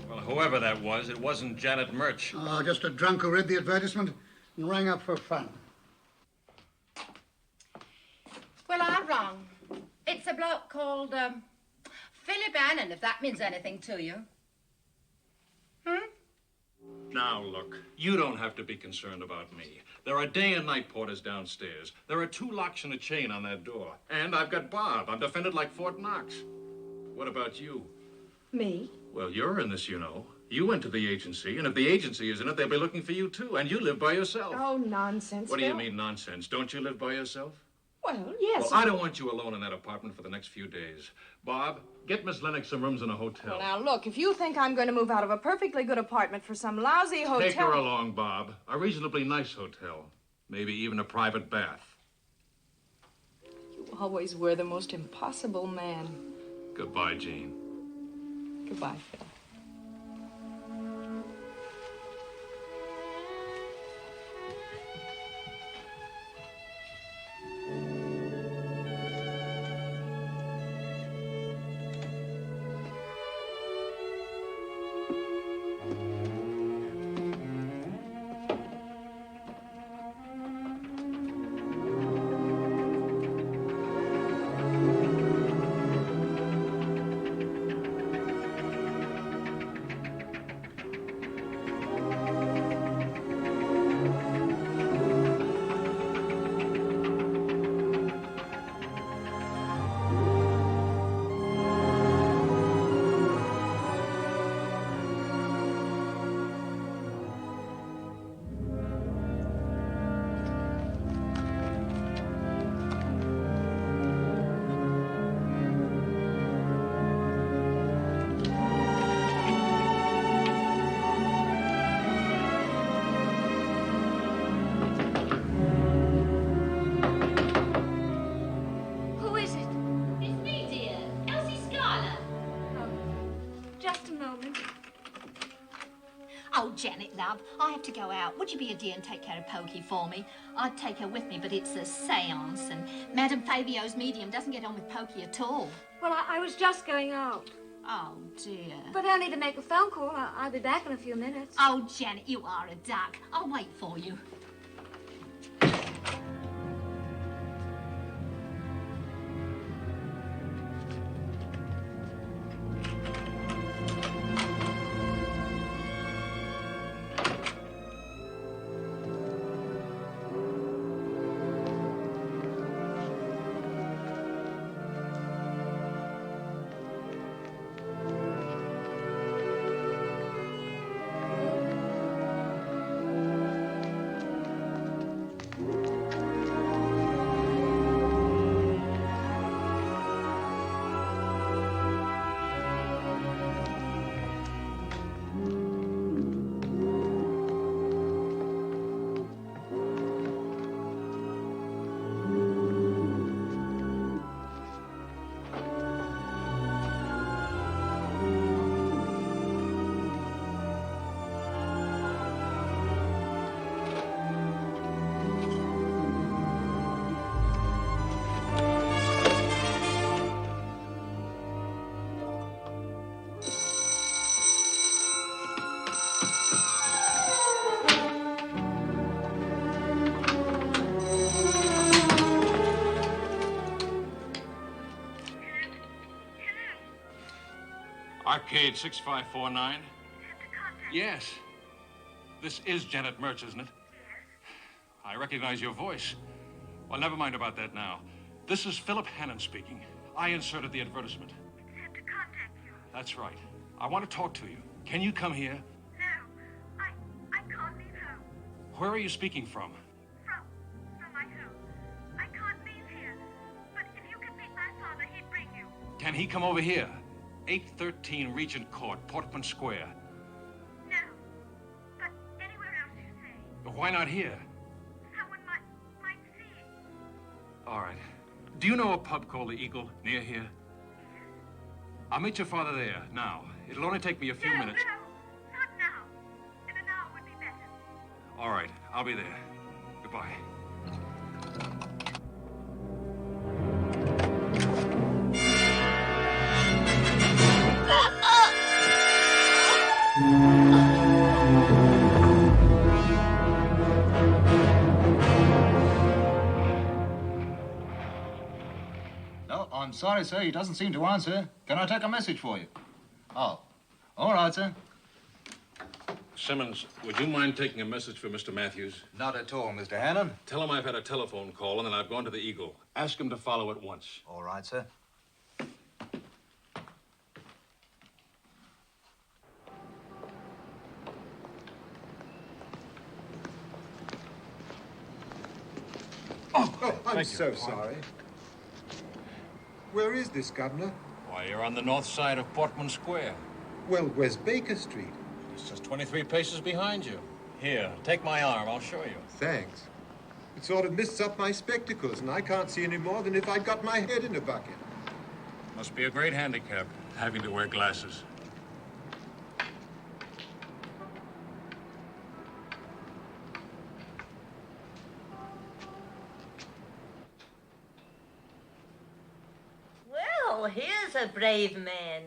Well, whoever that was, it wasn't Janet Murch. Oh, just a drunk who read the advertisement and rang up for fun. Well, I'm wrong. It's a bloke called, Phillip Hannon, if that means anything to you. Now, look, you don't have to be concerned about me. There are day and night porters downstairs. There are 2 locks and a chain on that door. And I've got Bob. I'm defended like Fort Knox. What about you? Me? Well, you're in this, you know. You went to the agency, and if the agency is in it, they'll be looking for you, too. And you live by yourself. Oh, nonsense, What do you Phil. mean, nonsense? Don't you live by yourself? Well, yes. Well, I don't want you alone in that apartment for the next few days. Bob, get Miss Lennox some rooms in a hotel. Well, now, look, if you think I'm going to move out of a perfectly good apartment for some lousy hotel... Take her along, Bob. A reasonably nice hotel. Maybe even a private bath. You always were the most impossible man. Goodbye, Jean. Goodbye, Phil. Oh, Janet, love, I have to go out. Would you be a dear and take care of Pokey for me? I'd take her with me, but it's a séance, and Madame Fabio's medium doesn't get on with Pokey at all. Well, I was just going out. Oh, dear. But I'll need to make a phone call. I'll be back in a few minutes. Oh, Janet, you are a duck. I'll wait for you. Arcade 6549. Yes. This is Janet Mertz, isn't it? I recognize your voice. Well, never mind about that now. This is Phillip Hannon speaking. I inserted the advertisement. Said to contact you. That's right. I want to talk to you. Can you come here? No, I can't leave home. Where are you speaking from? From my home. I can't leave here. But if you could meet my father, he'd bring you. Can he come over here? 813 Regent Court, Portman Square. No, but anywhere else you say. Why not here? Someone might see it. All right. Do you know a pub called the Eagle near here? I'll meet your father there now. It'll only take me a few minutes. No, not now. In an hour would be better. All right, I'll be there. Goodbye. No, I'm sorry, sir. He doesn't seem to answer. Can I take a message for you? Oh, all right, sir. Simmons, would you mind taking a message for Mr. Matthews? Not at all, Mr. Hannon. Tell him I've had a telephone call and that I've gone to the Eagle. Ask him to follow at once. All right, sir. Oh, I'm Beg so your pardon. sorry. Where is this, Governor? Why, you're on the north side of Portman Square. Well, where's Baker Street? It's just 23 paces behind you. Here, take my arm. I'll show you. Thanks. It sort of mists up my spectacles, and I can't see any more than if I'd got my head in a bucket. Must be a great handicap, having to wear glasses. Well, here's a brave man.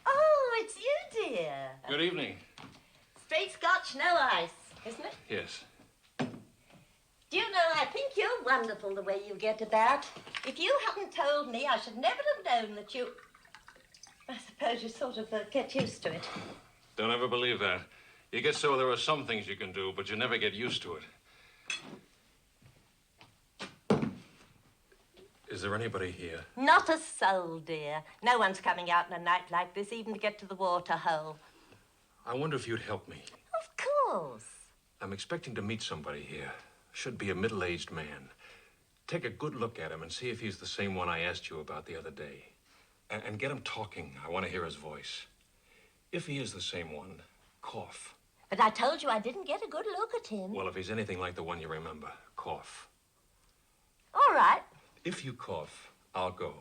Oh, it's you, dear. Good evening. Straight Scotch, no ice, isn't it? Yes. Do you know, I think you're wonderful the way you get about. If you hadn't told me, I should never have known that you... I suppose you sort of get used to it. Don't ever believe that. You get so there are some things you can do, but you never get used to it. Is there anybody here? Not a soul, dear. No one's coming out in a night like this, even to get to the water hole. I wonder if you'd help me. Of course. I'm expecting to meet somebody here. Should be a middle-aged man. Take a good look at him and see if he's the same one I asked you about the other day. And get him talking. I want to hear his voice. If he is the same one, cough. But I told you I didn't get a good look at him. Well, if he's anything like the one you remember, cough. All right. If you cough, I'll go.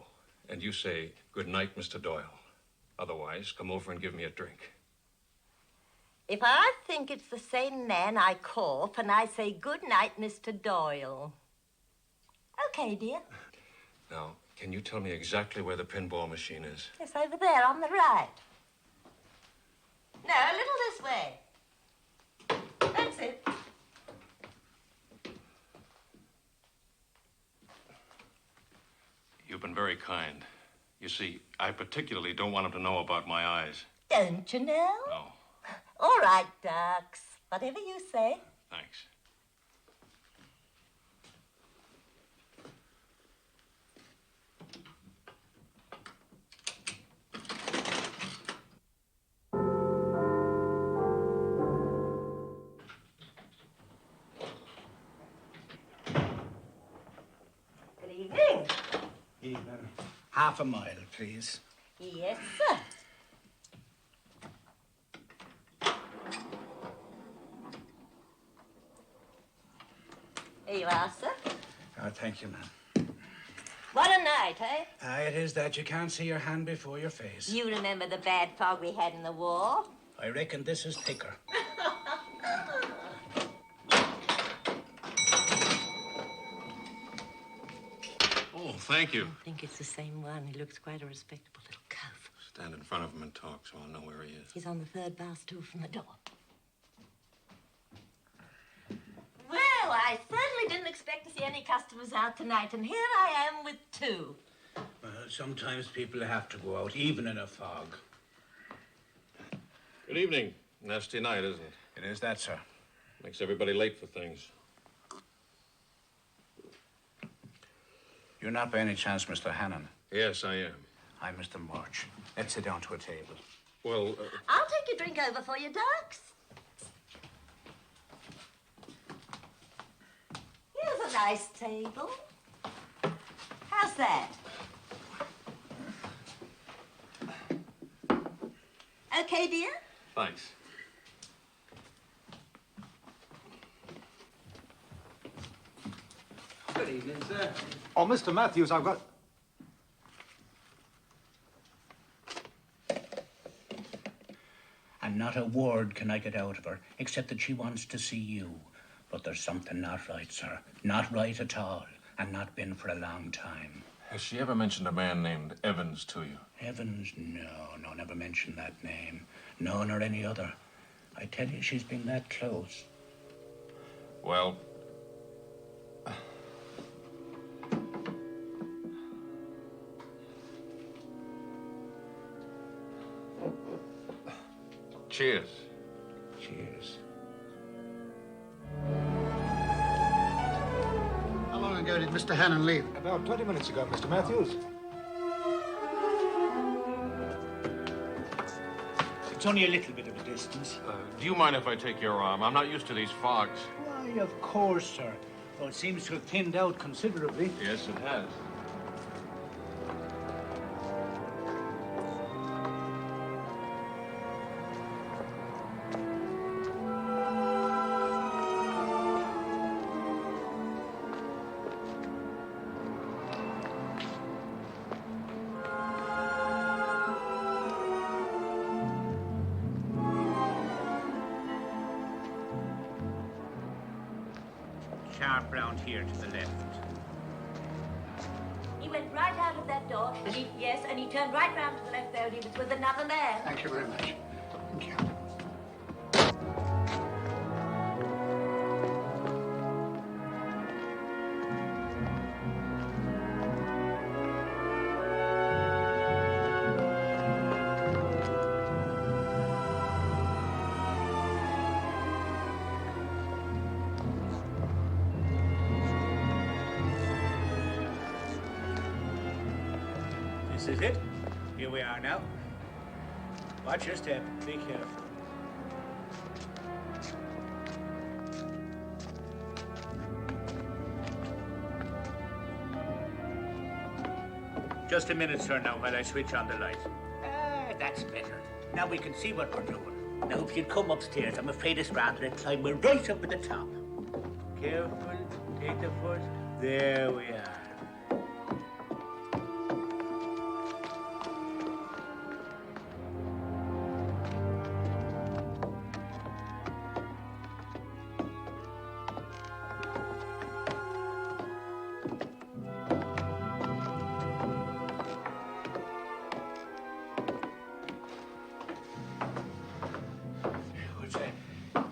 And you say, "Good night, Mr. Doyle." Otherwise, come over and give me a drink. If I think it's the same man, I cough and I say, "Good night, Mr. Doyle." Okay, dear. Now, can you tell me exactly where the pinball machine is? Yes, over there on the right. No, a little this way. That's it. You've been very kind. You see, I particularly don't want him to know about my eyes. Don't you know? No. All right, ducks. Whatever you say. Thanks. Good evening. Evening. Half a mile, please. Yes, sir. Here you are, sir. Oh, thank you, ma'am. What a night, eh? It is that you can't see your hand before your face. You remember the bad fog we had in the war? I reckon this is thicker. Oh, thank you. I think it's the same one. He looks quite a respectable little cove. Stand in front of him and talk so I'll know where he is. He's on the third bar stool from the door. Well, I certainly didn't expect to see any customers out tonight, and here I am with two. Well, Well, sometimes people have to go out, even in a fog. Good evening. Nasty night, isn't it? It is that, sir. Makes everybody late for things. You're not by any chance Mr. Hannon? Yes, I am. I'm Mr. March. Let's sit down to a table. Well, I'll take a drink over for you, Ducks. Here's a nice table. How's that? Okay, dear? thanks. Good evening, sir. Oh, Mr. Matthews, I've got... And not a word can I get out of her, except that she wants to see you. But there's something not right, sir. Not right at all, and not been for a long time. Has she ever mentioned a man named Evans to you? Evans? No, never mentioned that name. No, nor any other. I tell you, she's been that close. Well, cheers. Cheers. How long ago did Mr. Hannon leave? About 20 minutes ago, Mr. Matthews. It's only a little bit of a distance. Do you mind if I take your arm? I'm not used to these fogs. Why, of course, sir. Though it seems to have thinned out considerably. Yes, it has. Sharp round here to the left. He went right out of that door, and he turned right round to the left there, and he was with another man. Thank you very much. Thank you. This is it. Here we are now. Watch your step. Be careful. Just a minute, sir, now, while I switch on the light. That's better. Now we can see what we're doing. Now, if you'd come upstairs, I'm afraid it's rather a climb. We're right up at the top. Careful. Take the foot. There we are.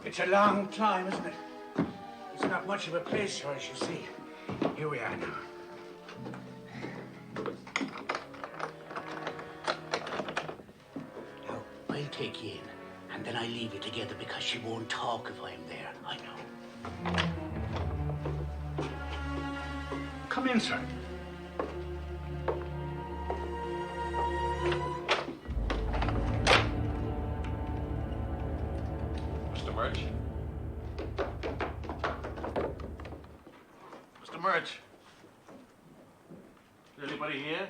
It's a long time, isn't it? It's not much of a place for us, you see. Here we are now. Now, I'll take you in, and then I leave you together because she won't talk if I'm there. I know. Come in, sir. Mr. Murch? Is anybody here?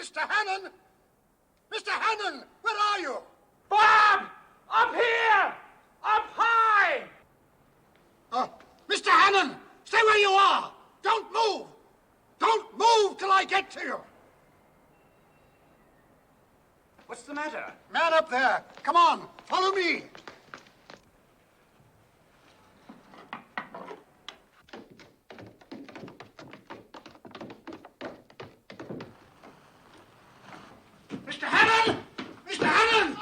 Mr. Hannon! Mr. Hannon, where are you? Bob! Up here! Up high! Mr. Hannon, stay where you are! Don't move! Don't move till I get to you! What's the matter? Man up there! Come on, follow me! Mr. Hannon! Mr. Hannon!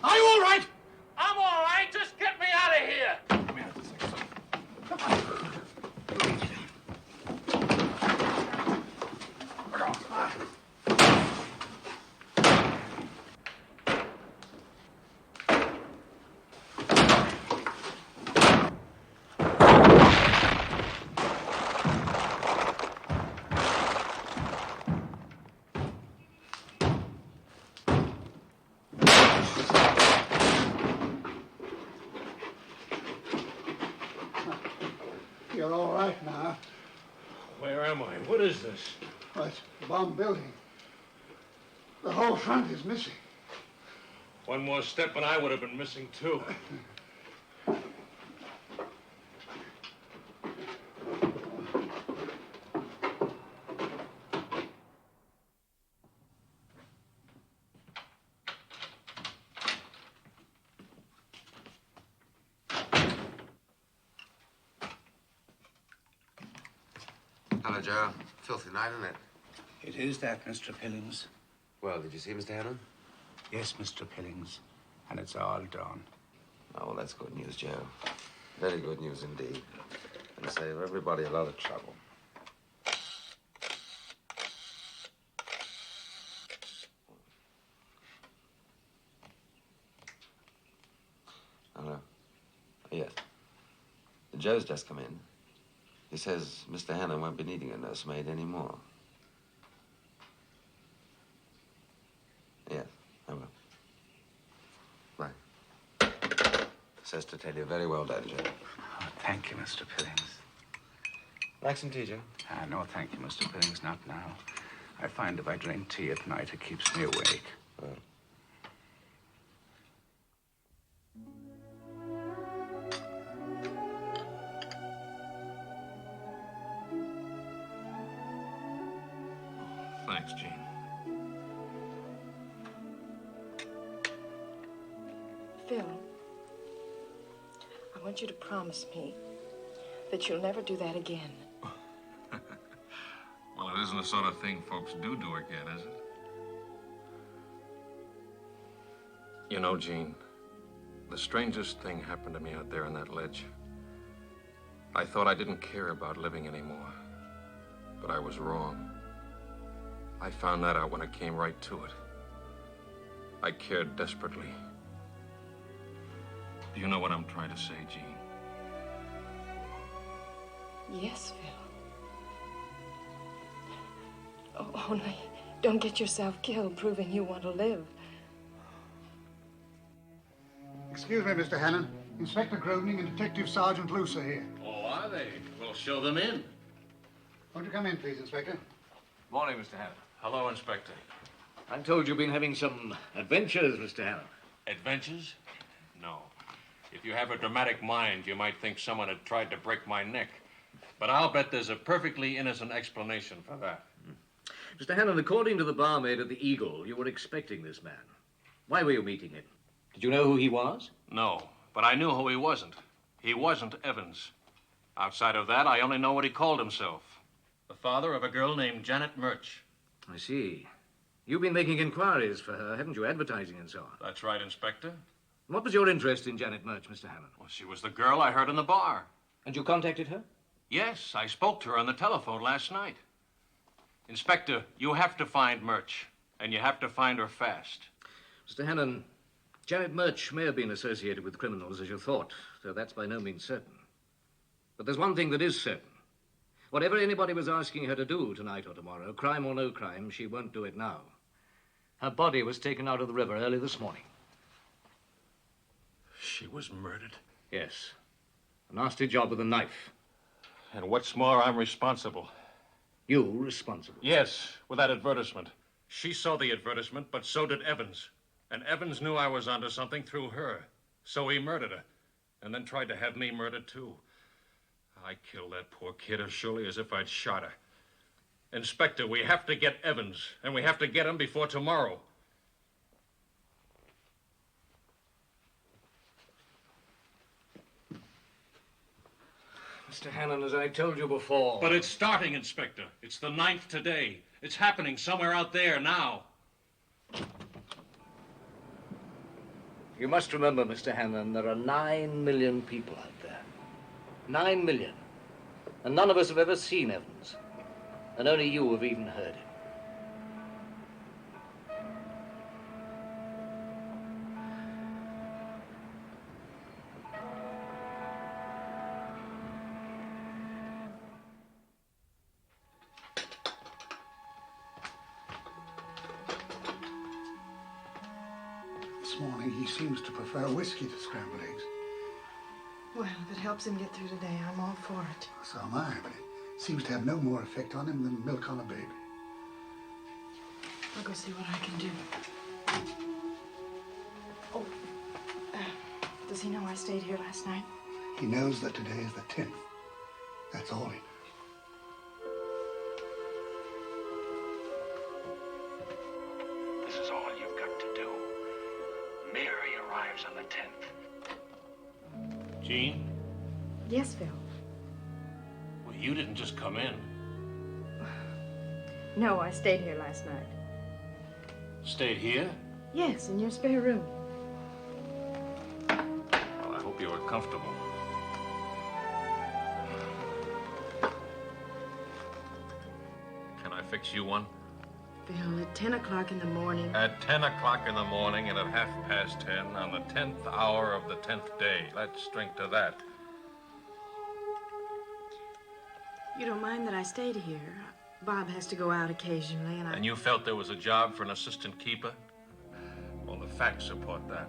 Are you all right? I'm all right. Just get me out of here. You're all right now. Where am I? What is this? Right, bomb building. The whole front is missing. One more step and I would have been missing too. Hello, Joe. Filthy night, isn't it? It is that, Mr. Pillings. Well, did you see Mr. Hannon? Yes, Mr. Pillings. And it's all done. Oh, well, that's good news, Joe. Very good news indeed. And save everybody a lot of trouble. Hello. Yes. Joe's just come in. He says Mr. Hannon won't be needing a nursemaid anymore. Yes, I will. Right. Says to tell you, very well done, Joe. Oh, thank you, Mr. Pillings. Like some tea, Joe? No, thank you, Mr. Pillings, not now. I find if I drink tea at night, it keeps me awake. Oh. Thanks, Gene. Phil, I want you to promise me that you'll never do that again. Well, it isn't the sort of thing folks do again, is it? You know, Gene, the strangest thing happened to me out there on that ledge. I thought I didn't care about living anymore, but I was wrong. I found that out when it came right to it. I cared desperately. Do you know what I'm trying to say, Gene? Yes, Phil. Oh, only don't get yourself killed proving you want to live. Excuse me, Mr. Hannon. Inspector Groening and Detective Sergeant Luce are here. Oh, are they? Well, show them in. Won't you come in, please, Inspector? Morning, Mr. Hannon. Hello, Inspector. I'm told you've been having some adventures, Mr. Hannon. Adventures? No. If you have a dramatic mind, you might think someone had tried to break my neck. But I'll bet there's a perfectly innocent explanation for that. Mr. Hannon, according to the barmaid at the Eagle, you were expecting this man. Why were you meeting him? Did you know who he was? No, but I knew who he wasn't. He wasn't Evans. Outside of that, I only know what he called himself. The father of a girl named Janet Murch. I see. You've been making inquiries for her, haven't you? Advertising and so on. That's right, Inspector. What was your interest in Janet Murch, Mr. Hannon? Well, she was the girl I heard in the bar. And you contacted her? Yes, I spoke to her on the telephone last night. Inspector, you have to find Murch, and you have to find her fast. Mr. Hannon, Janet Murch may have been associated with criminals as you thought, though that's by no means certain. But there's one thing that is certain. Whatever anybody was asking her to do tonight or tomorrow, crime or no crime, she won't do it now. Her body was taken out of the river early this morning. She was murdered? Yes. A nasty job with a knife. And what's more, I'm responsible. You responsible? Yes, with that advertisement. She saw the advertisement, but so did Evans. And Evans knew I was onto something through her. So he murdered her. And then tried to have me murdered, too. I killed that poor kid as surely as if I'd shot her. Inspector, we have to get Evans, and we have to get him before tomorrow. Mr. Hannon, as I told you before... But it's starting, Inspector. It's the 9th today. It's happening somewhere out there now. You must remember, Mr. Hannon, there are 9 million people out there. 9 million. And none of us have ever seen Evans. And only you have even heard him. This morning, he seems to prefer whiskey to scrambled eggs. Well, if it helps him get through today, I'm all for it. So am I, but it seems to have no more effect on him than milk on a baby. I'll go see what I can do. Oh, does he know I stayed here last night? He knows that today is the 10th. That's all he knows. This is all you've got to do. Mary arrives on the 10th. Jean? Yes, Phil. Well, you didn't just come in. No, I stayed here last night. Stayed here? Yes, in your spare room. Well, I hope you were comfortable. Can I fix you one? Phil, at 10 o'clock in the morning... At 10 o'clock in the morning and at 10:30 on the 10th hour of the 10th day. Let's drink to that. You don't mind that I stayed here? Bob has to go out occasionally, and And you felt there was a job for an assistant keeper? Well, the facts support that.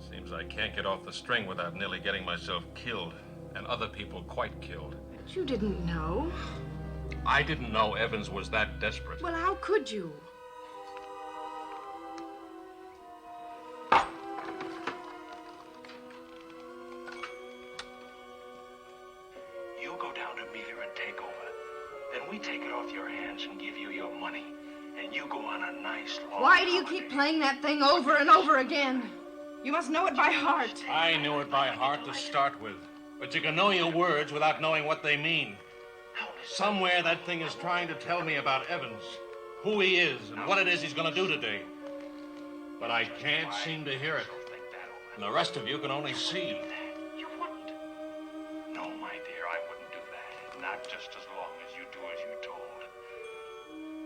Seems I can't get off the string without nearly getting myself killed, and other people quite killed. But you didn't know. I didn't know Evans was that desperate. Well, how could you? You go down to meet her and take over. Then we take it off your hands and give you your money. And you go on a nice long Why do you keep playing that thing over and over again? You must know it by heart. I knew it by heart to start with. But you can know your words without knowing what they mean. Somewhere that thing is trying to tell me about Evans, who he is, and what it is he's going to do today. But I can't seem to hear it. And the rest of you can only see. You wouldn't. No, my dear, I wouldn't do that. Not just as long as you do as you're told.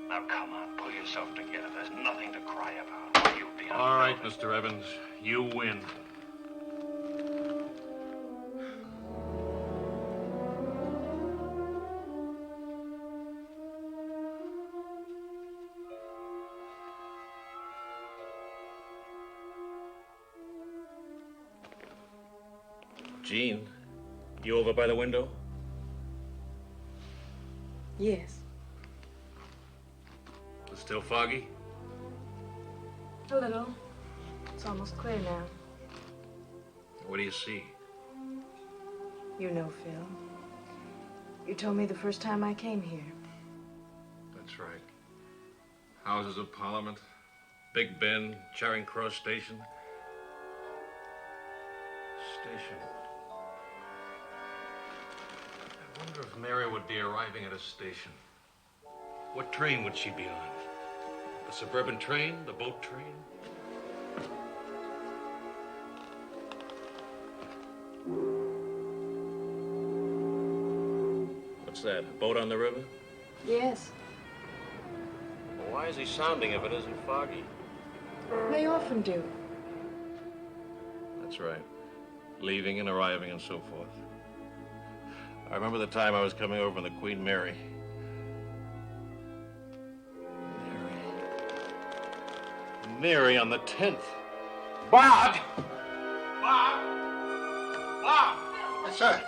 Now, come on, pull yourself together. There's nothing to cry about. You'll be on. All right, Mr. Evans, you win. Jean, you over by the window? Yes. It's still foggy? A little. It's almost clear now. What do you see? You know, Phil. You told me the first time I came here. That's right. Houses of Parliament, Big Ben, Charing Cross Station. Station. I wonder if Mary would be arriving at a station. What train would she be on? The suburban train? The boat train? What's that? A boat on the river? Yes. Well, why is he sounding if it isn't foggy? They often do. That's right. Leaving and arriving and so forth. I remember the time I was coming over from the Queen Mary. Mary on the 10th. Bob! Bob! Yes, sir.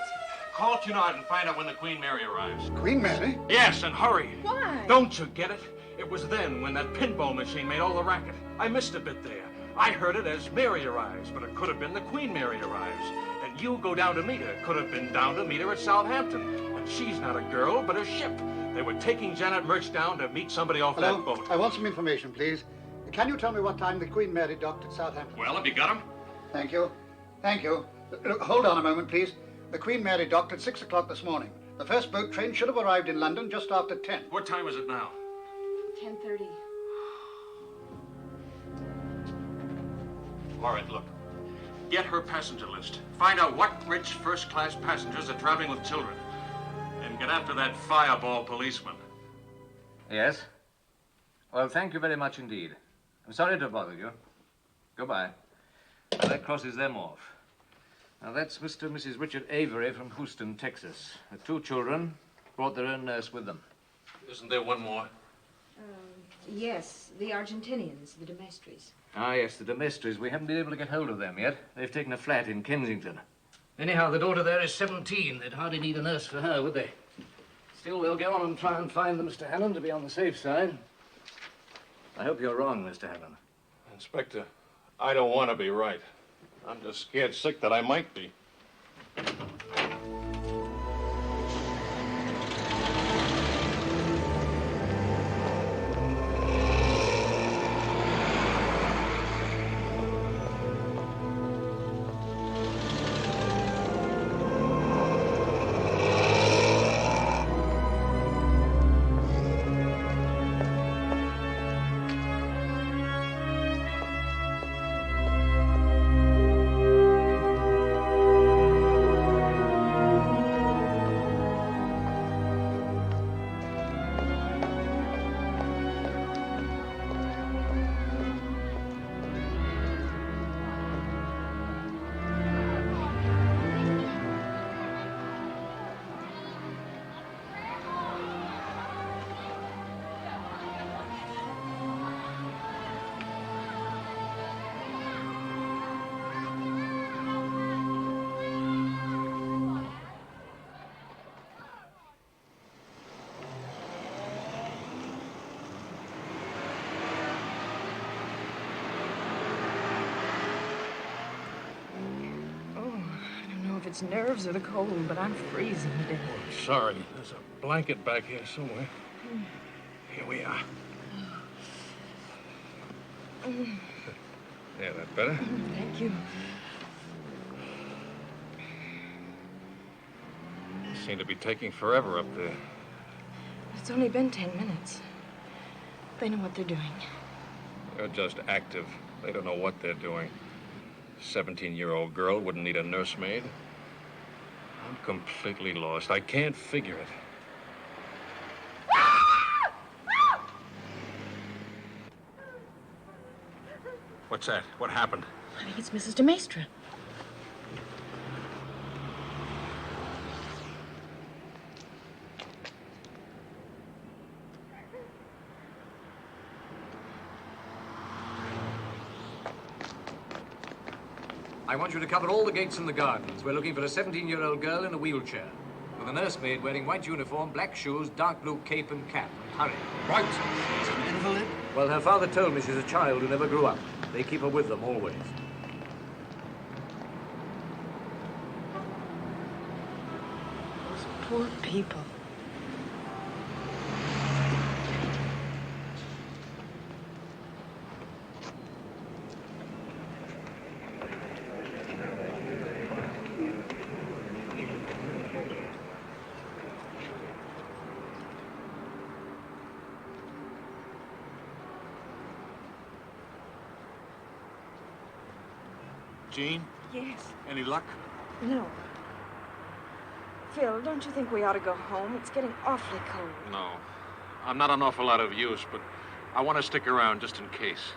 Call tonight and find out when the Queen Mary arrives. Queen Mary? Yes, and hurry. Why? Don't you get it? It was then when that pinball machine made all the racket. I missed a bit there. I heard it as Mary arrives, but it could have been the Queen Mary arrives. And you go down to meet her. Could have been down to meet her at Southampton. And she's not a girl, but a ship. They were taking Janet Murch down to meet somebody off that boat. I want some information, please. Can you tell me what time the Queen Mary docked at Southampton? Well, have you got him? Thank you. Thank you. Hold on a moment, please. The Queen Mary docked at 6 o'clock this morning. The first boat train should have arrived in London just after 10. What time is it now? 10:30. All right, look. Get her passenger list. Find out what rich first-class passengers are traveling with children. And get after that fireball policeman. Yes? Well, thank you very much indeed. I'm sorry to bother you. Goodbye. Now, that crosses them off. Now, that's Mr. and Mrs. Richard Avery from Houston, Texas. The 2 children brought their own nurse with them. Isn't there one more? Yes, the Argentinians, the Demestris. Ah, yes, the Demestris. We haven't been able to get hold of them yet. They've taken a flat in Kensington. Anyhow, the daughter there is 17. They'd hardly need a nurse for her, would they? Still, we'll go on and try and find them, Mr. Hannon, to be on the safe side. I hope you're wrong, Mr. Hannon. Inspector, I don't want to be right. I'm just scared sick that I might be. It's nerves or the cold, but I'm freezing to death. Oh, sorry. There's a blanket back here somewhere. Here we are. Yeah, that better? Thank you. They seem to be taking forever up there. It's only been 10 minutes. They know what they're doing. They're just active. They don't know what they're doing. 17-year-old girl wouldn't need a nursemaid. I'm completely lost. I can't figure it. What's that? What happened? I think it's Mrs. de Maistre. I want you to cover all the gates in the gardens. We're looking for a 17-year-old girl in a wheelchair, with a nursemaid wearing white uniform, black shoes, dark blue cape and cap. Hurry. Right. She's an invalid? Well, her father told me she's a child who never grew up. They keep her with them always. Those poor people. Jean? Yes. Any luck? No. Phil, don't you think we ought to go home? It's getting awfully cold. No. I'm not an awful lot of use, but I want to stick around just in case.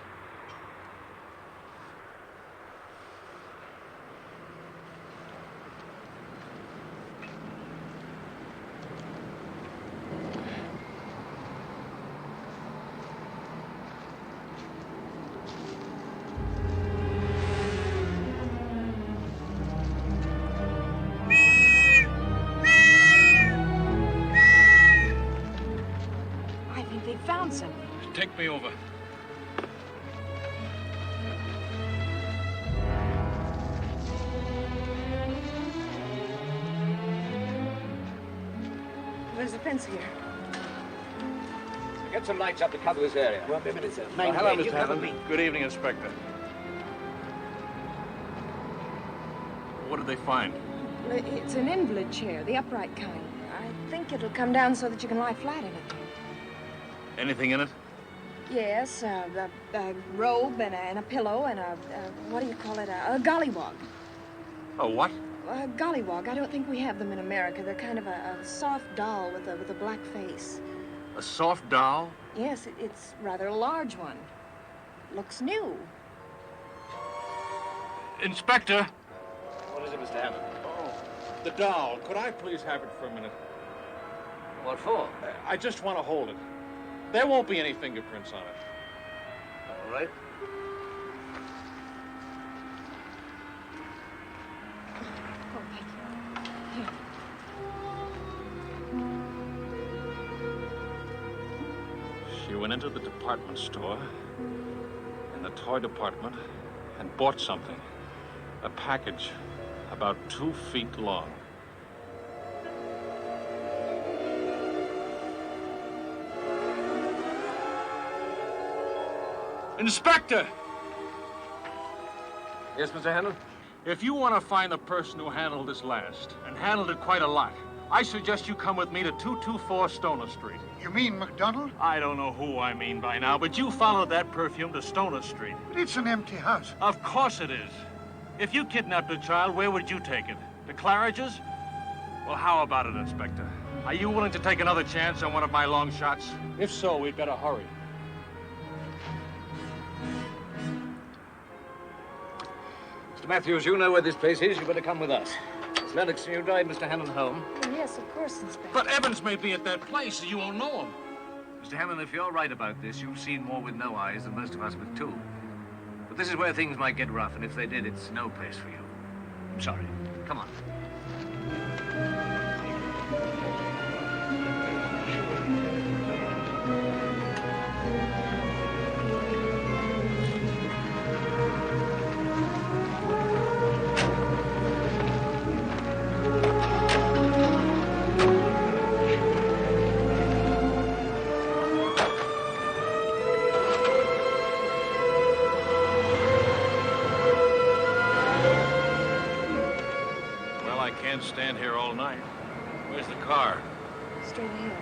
he'd found something. Take me over. There's a fence here. Get some lights up to cover this area. Won't be a minute, sir. Hello, Mr. Hannon. Good evening, Inspector. What did they find? It's an invalid chair, the upright kind. I think it'll come down so that you can lie flat in it. Anything in it? Yes, a robe and a pillow and what do you call it? A gollywog. A what? A gollywog. I don't think we have them in America. They're kind of a soft doll with a black face. A soft doll? Yes, it's rather a large one. Looks new. Inspector! What is it, Mr. Hannon? Oh, the doll. Could I please have it for a minute? What for? I just want to hold it. There won't be any fingerprints on it. All right. Oh, thank you. Here. She went into the department store, in the toy department, and bought something. A package about 2 feet long. Inspector! Yes, Mr. Hannon? If you want to find the person who handled this last, and handled it quite a lot, I suggest you come with me to 224 Stoner Street. You mean McDonald? I don't know who I mean by now, but you followed that perfume to Stoner Street. But it's an empty house. Of course it is. If you kidnapped a child, where would you take it? To Claridge's? Well, how about it, Inspector? Are you willing to take another chance on one of my long shots? If so, we'd better hurry. Mr. Matthews, you know where this place is. You better come with us. Miss Lennox, can you drive Mr. Hannon home? Oh, yes, of course, Inspector. But Evans may be at that place. You won't know him. Mr. Hannon, if you're right about this, you've seen more with no eyes than most of us with two. But this is where things might get rough, and if they did, it's no place for you. I'm sorry. Come on. Can't stand here all night. Where's the car? Straight ahead.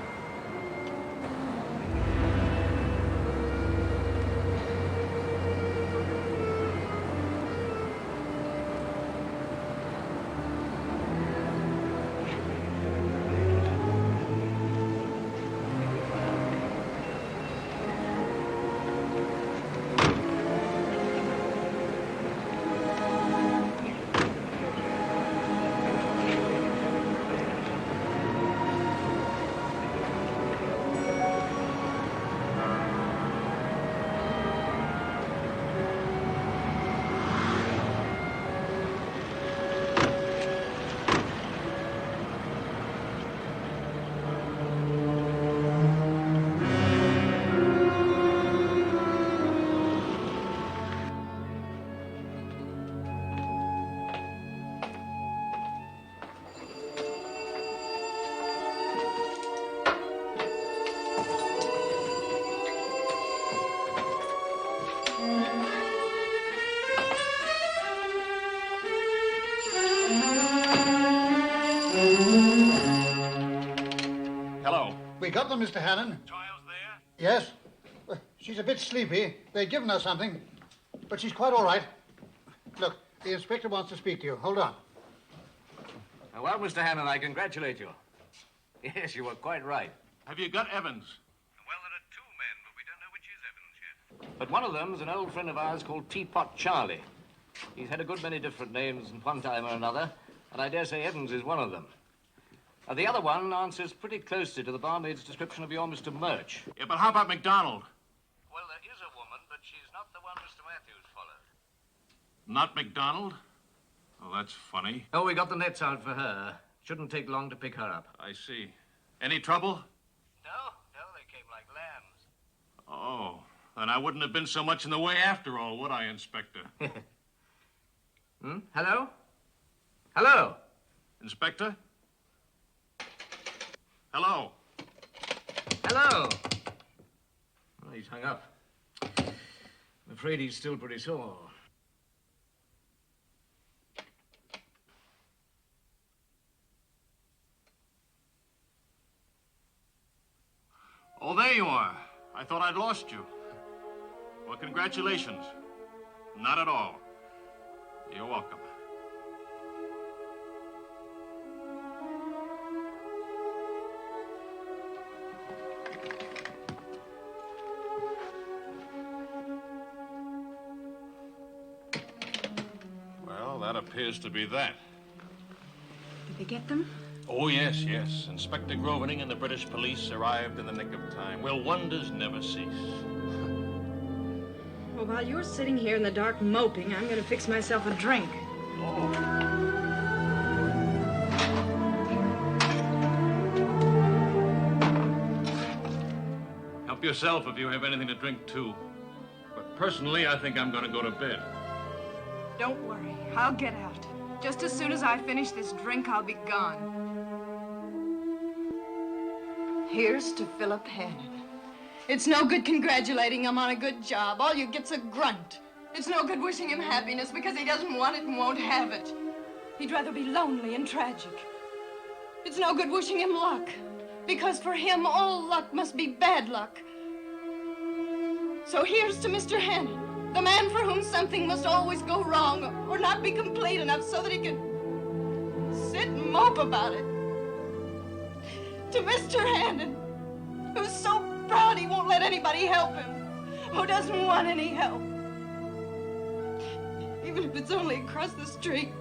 Hello. We got them, Mr. Hannon. Child's there? Yes. She's a bit sleepy. They've given her something. But she's quite all right. Look, the inspector wants to speak to you. Hold on. Well, Mr. Hannon, I congratulate you. Yes, you were quite right. Have you got Evans? Well, there are two men, but we don't know which is Evans yet. But one of them's an old friend of ours called Teapot Charlie. He's had a good many different names in one time or another, and I dare say Evans is one of them. The other one answers pretty closely to the barmaid's description of your Mr. Murch. Yeah, but how about McDonald? Well, there is a woman, but she's not the one Mr. Matthews followed. Not McDonald? Oh, that's funny. Oh, we got the nets out for her. Shouldn't take long to pick her up. I see. Any trouble? No, they came like lambs. And I wouldn't have been so much in the way after all, would I, Inspector? Hello? Hello? Inspector? Hello? Hello? Well, he's hung up. I'm afraid he's still pretty sore. Oh, there you are. I thought I'd lost you. Well, congratulations. Not at all. You're welcome. Well, that appears to be that. Did they get them? Oh, yes, yes. Inspector Grovening and the British police arrived in the nick of time. Will wonders never cease? Well, while you're sitting here in the dark moping, I'm going to fix myself a drink. Help yourself if you have anything to drink, too. But personally, I think I'm going to go to bed. Don't worry, I'll get out. Just as soon as I finish this drink, I'll be gone. Here's to Phillip Hannon. It's no good congratulating him on a good job. All you get's a grunt. It's no good wishing him happiness because he doesn't want it and won't have it. He'd rather be lonely and tragic. It's no good wishing him luck because for him, all luck must be bad luck. So here's to Mr. Hannon, the man for whom something must always go wrong or not be complete enough so that he can sit and mope about it. To Mr. Hannon, who's so proud he won't let anybody help him, who doesn't want any help, even if it's only across the street.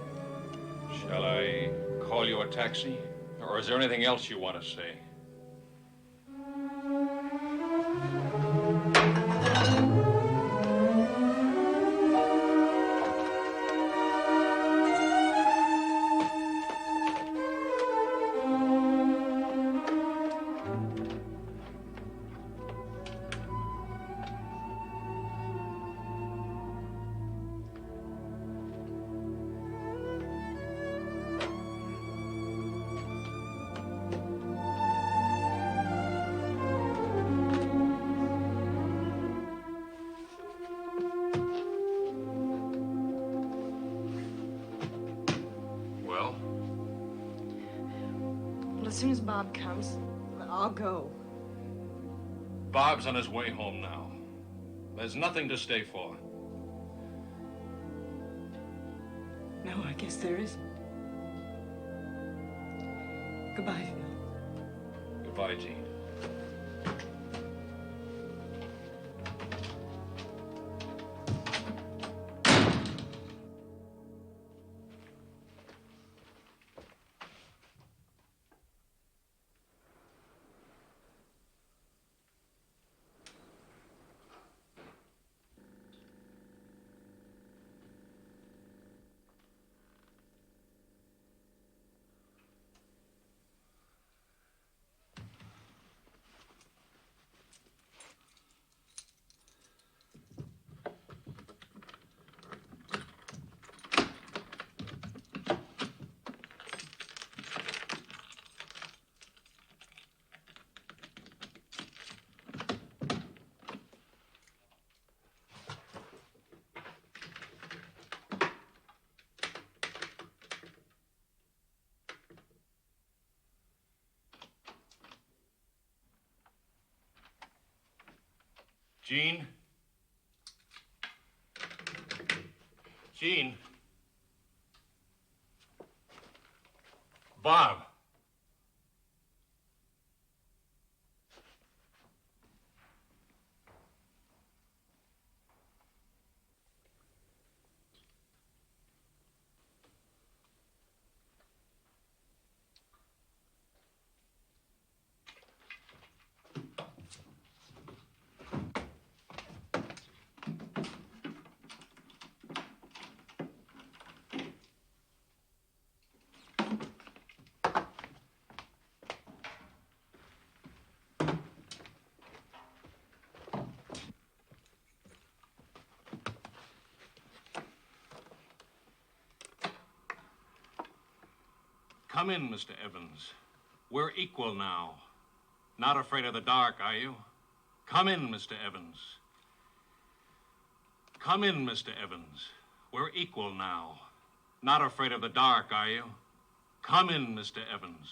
Shall I call you a taxi? Or is there anything else you want to say? Well, as soon as Bob comes, I'll go. Bob's on his way home now. There's nothing to stay for. No, I guess there isn't. Goodbye, Phil. Goodbye, Jean. Jean? Jean? Bob? Come in, Mr. Evans. We're equal now. Not afraid of the dark, are you? Come in, Mr. Evans. Come in, Mr. Evans. We're equal now. Not afraid of the dark, are you? Come in, Mr. Evans.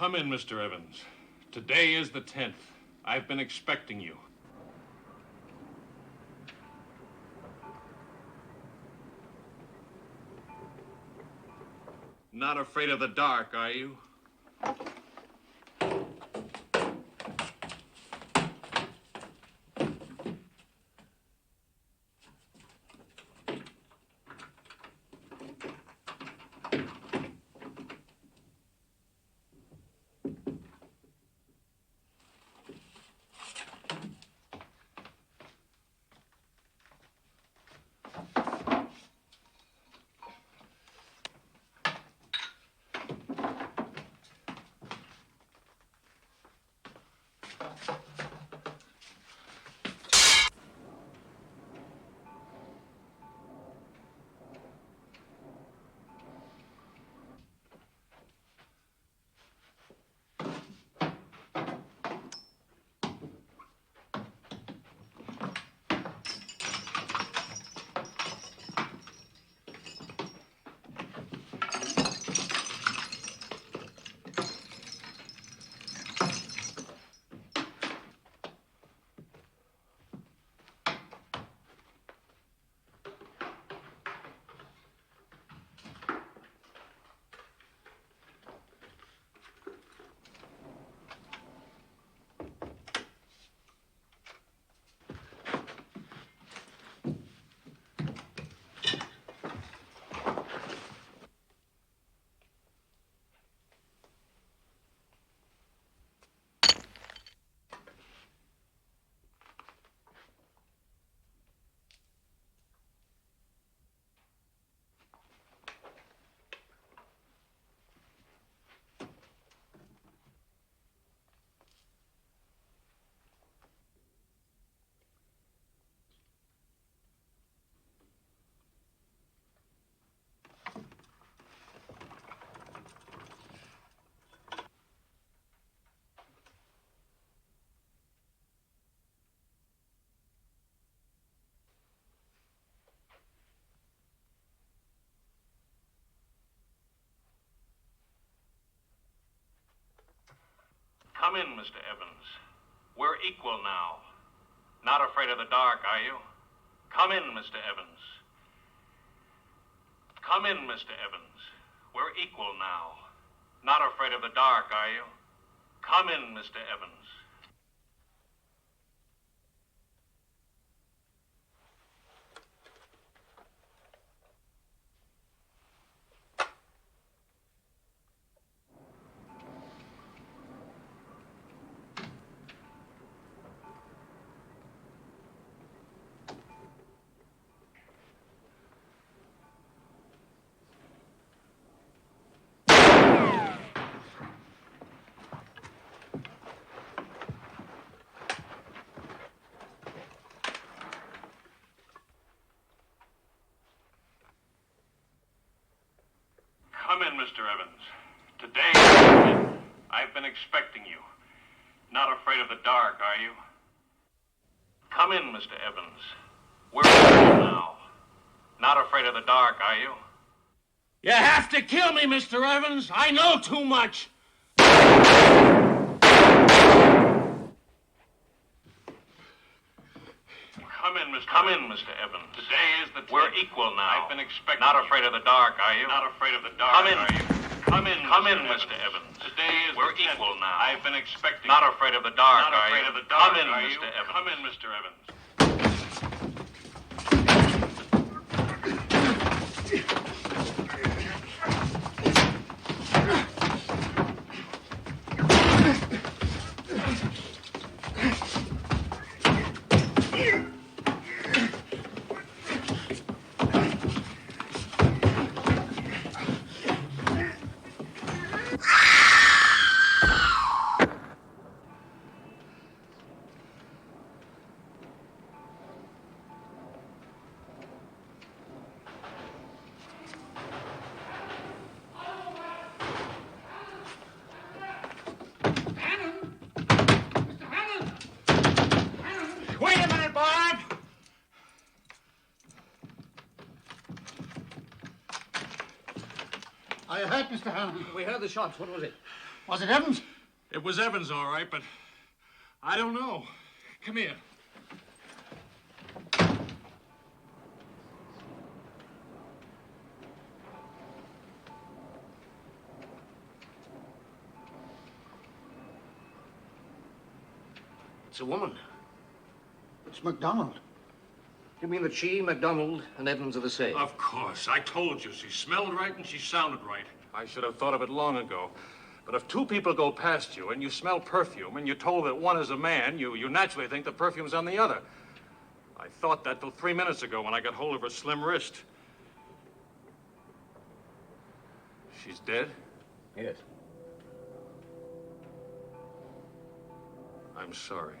Come in, Mr. Evans. Today is the 10th. I've been expecting you. Not afraid of the dark, are you? Come in, Mr. Evans. We're equal now. Not afraid of the dark, are you? Come in, Mr. Evans. Come in, Mr. Evans. We're equal now. Not afraid of the dark, are you? Come in, Mr. Evans. Come in, Mr. Evans. Today, I've been expecting you. Not afraid of the dark, are you? Come in, Mr. Evans. We're equal now. Not afraid of the dark, are you? You have to kill me, Mr. Evans. I know too much. Come in, Mr. Evans. Today is the 10th. We're equal now. I've been expecting. Not afraid of the dark, are you? Not afraid of the dark, are you? Come in, Mr. Evans. Today is we're equal now. I've been expecting. Not afraid of the dark, are you? Not afraid of the dark, are you? Come in, Mr. Evans. Mr. Hannon? We heard the shots. What was it? Was it Evans? It was Evans, all right, but I don't know. Come here. It's a woman. It's MacDonald. You mean that she, MacDonald, and Evans are the same? Of course. I told you. She smelled right and she sounded right. I should have thought of it long ago. But if two people go past you and you smell perfume and you're told that one is a man, you naturally think the perfume's on the other. I thought that till 3 minutes ago when I got hold of her slim wrist. She's dead? Yes. I'm sorry.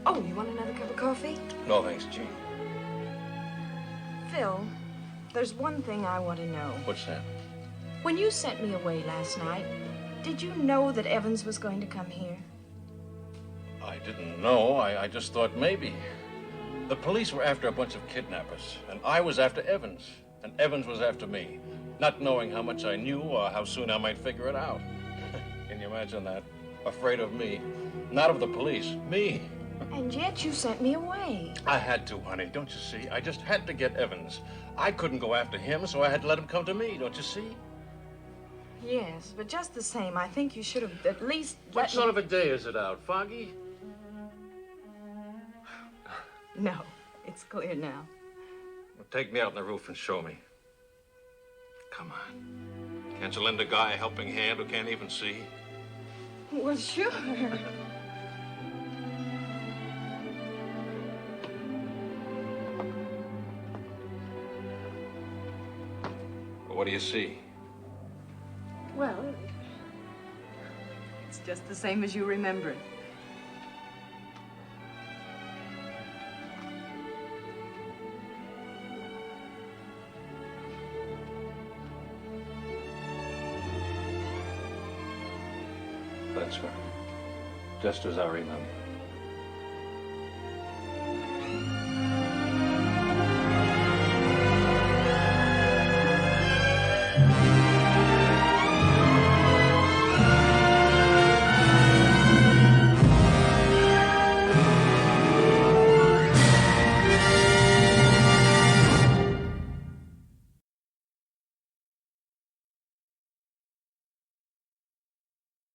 Oh, you want another cup of coffee? No, thanks, Jean. Phil, there's one thing I want to know. What's that? When you sent me away last night, did you know that Evans was going to come here? I didn't know. I just thought maybe. The police were after a bunch of kidnappers, and I was after Evans, and Evans was after me, not knowing how much I knew or how soon I might figure it out. Can you imagine that? Afraid of me. Not of the police, me. And yet you sent me away. I had to, honey, don't you see? I just had to get Evans. I couldn't go after him, so I had to let him come to me, don't you see? Yes, but just the same, I think you should have at least What sort of a day is it out? Foggy? No, it's clear now. Well, take me out on the roof and show me. Come on. Can't you lend a guy a helping hand who can't even see? Well, sure. What do you see? Well, it's just the same as you remember it. That's her. Just as I remember.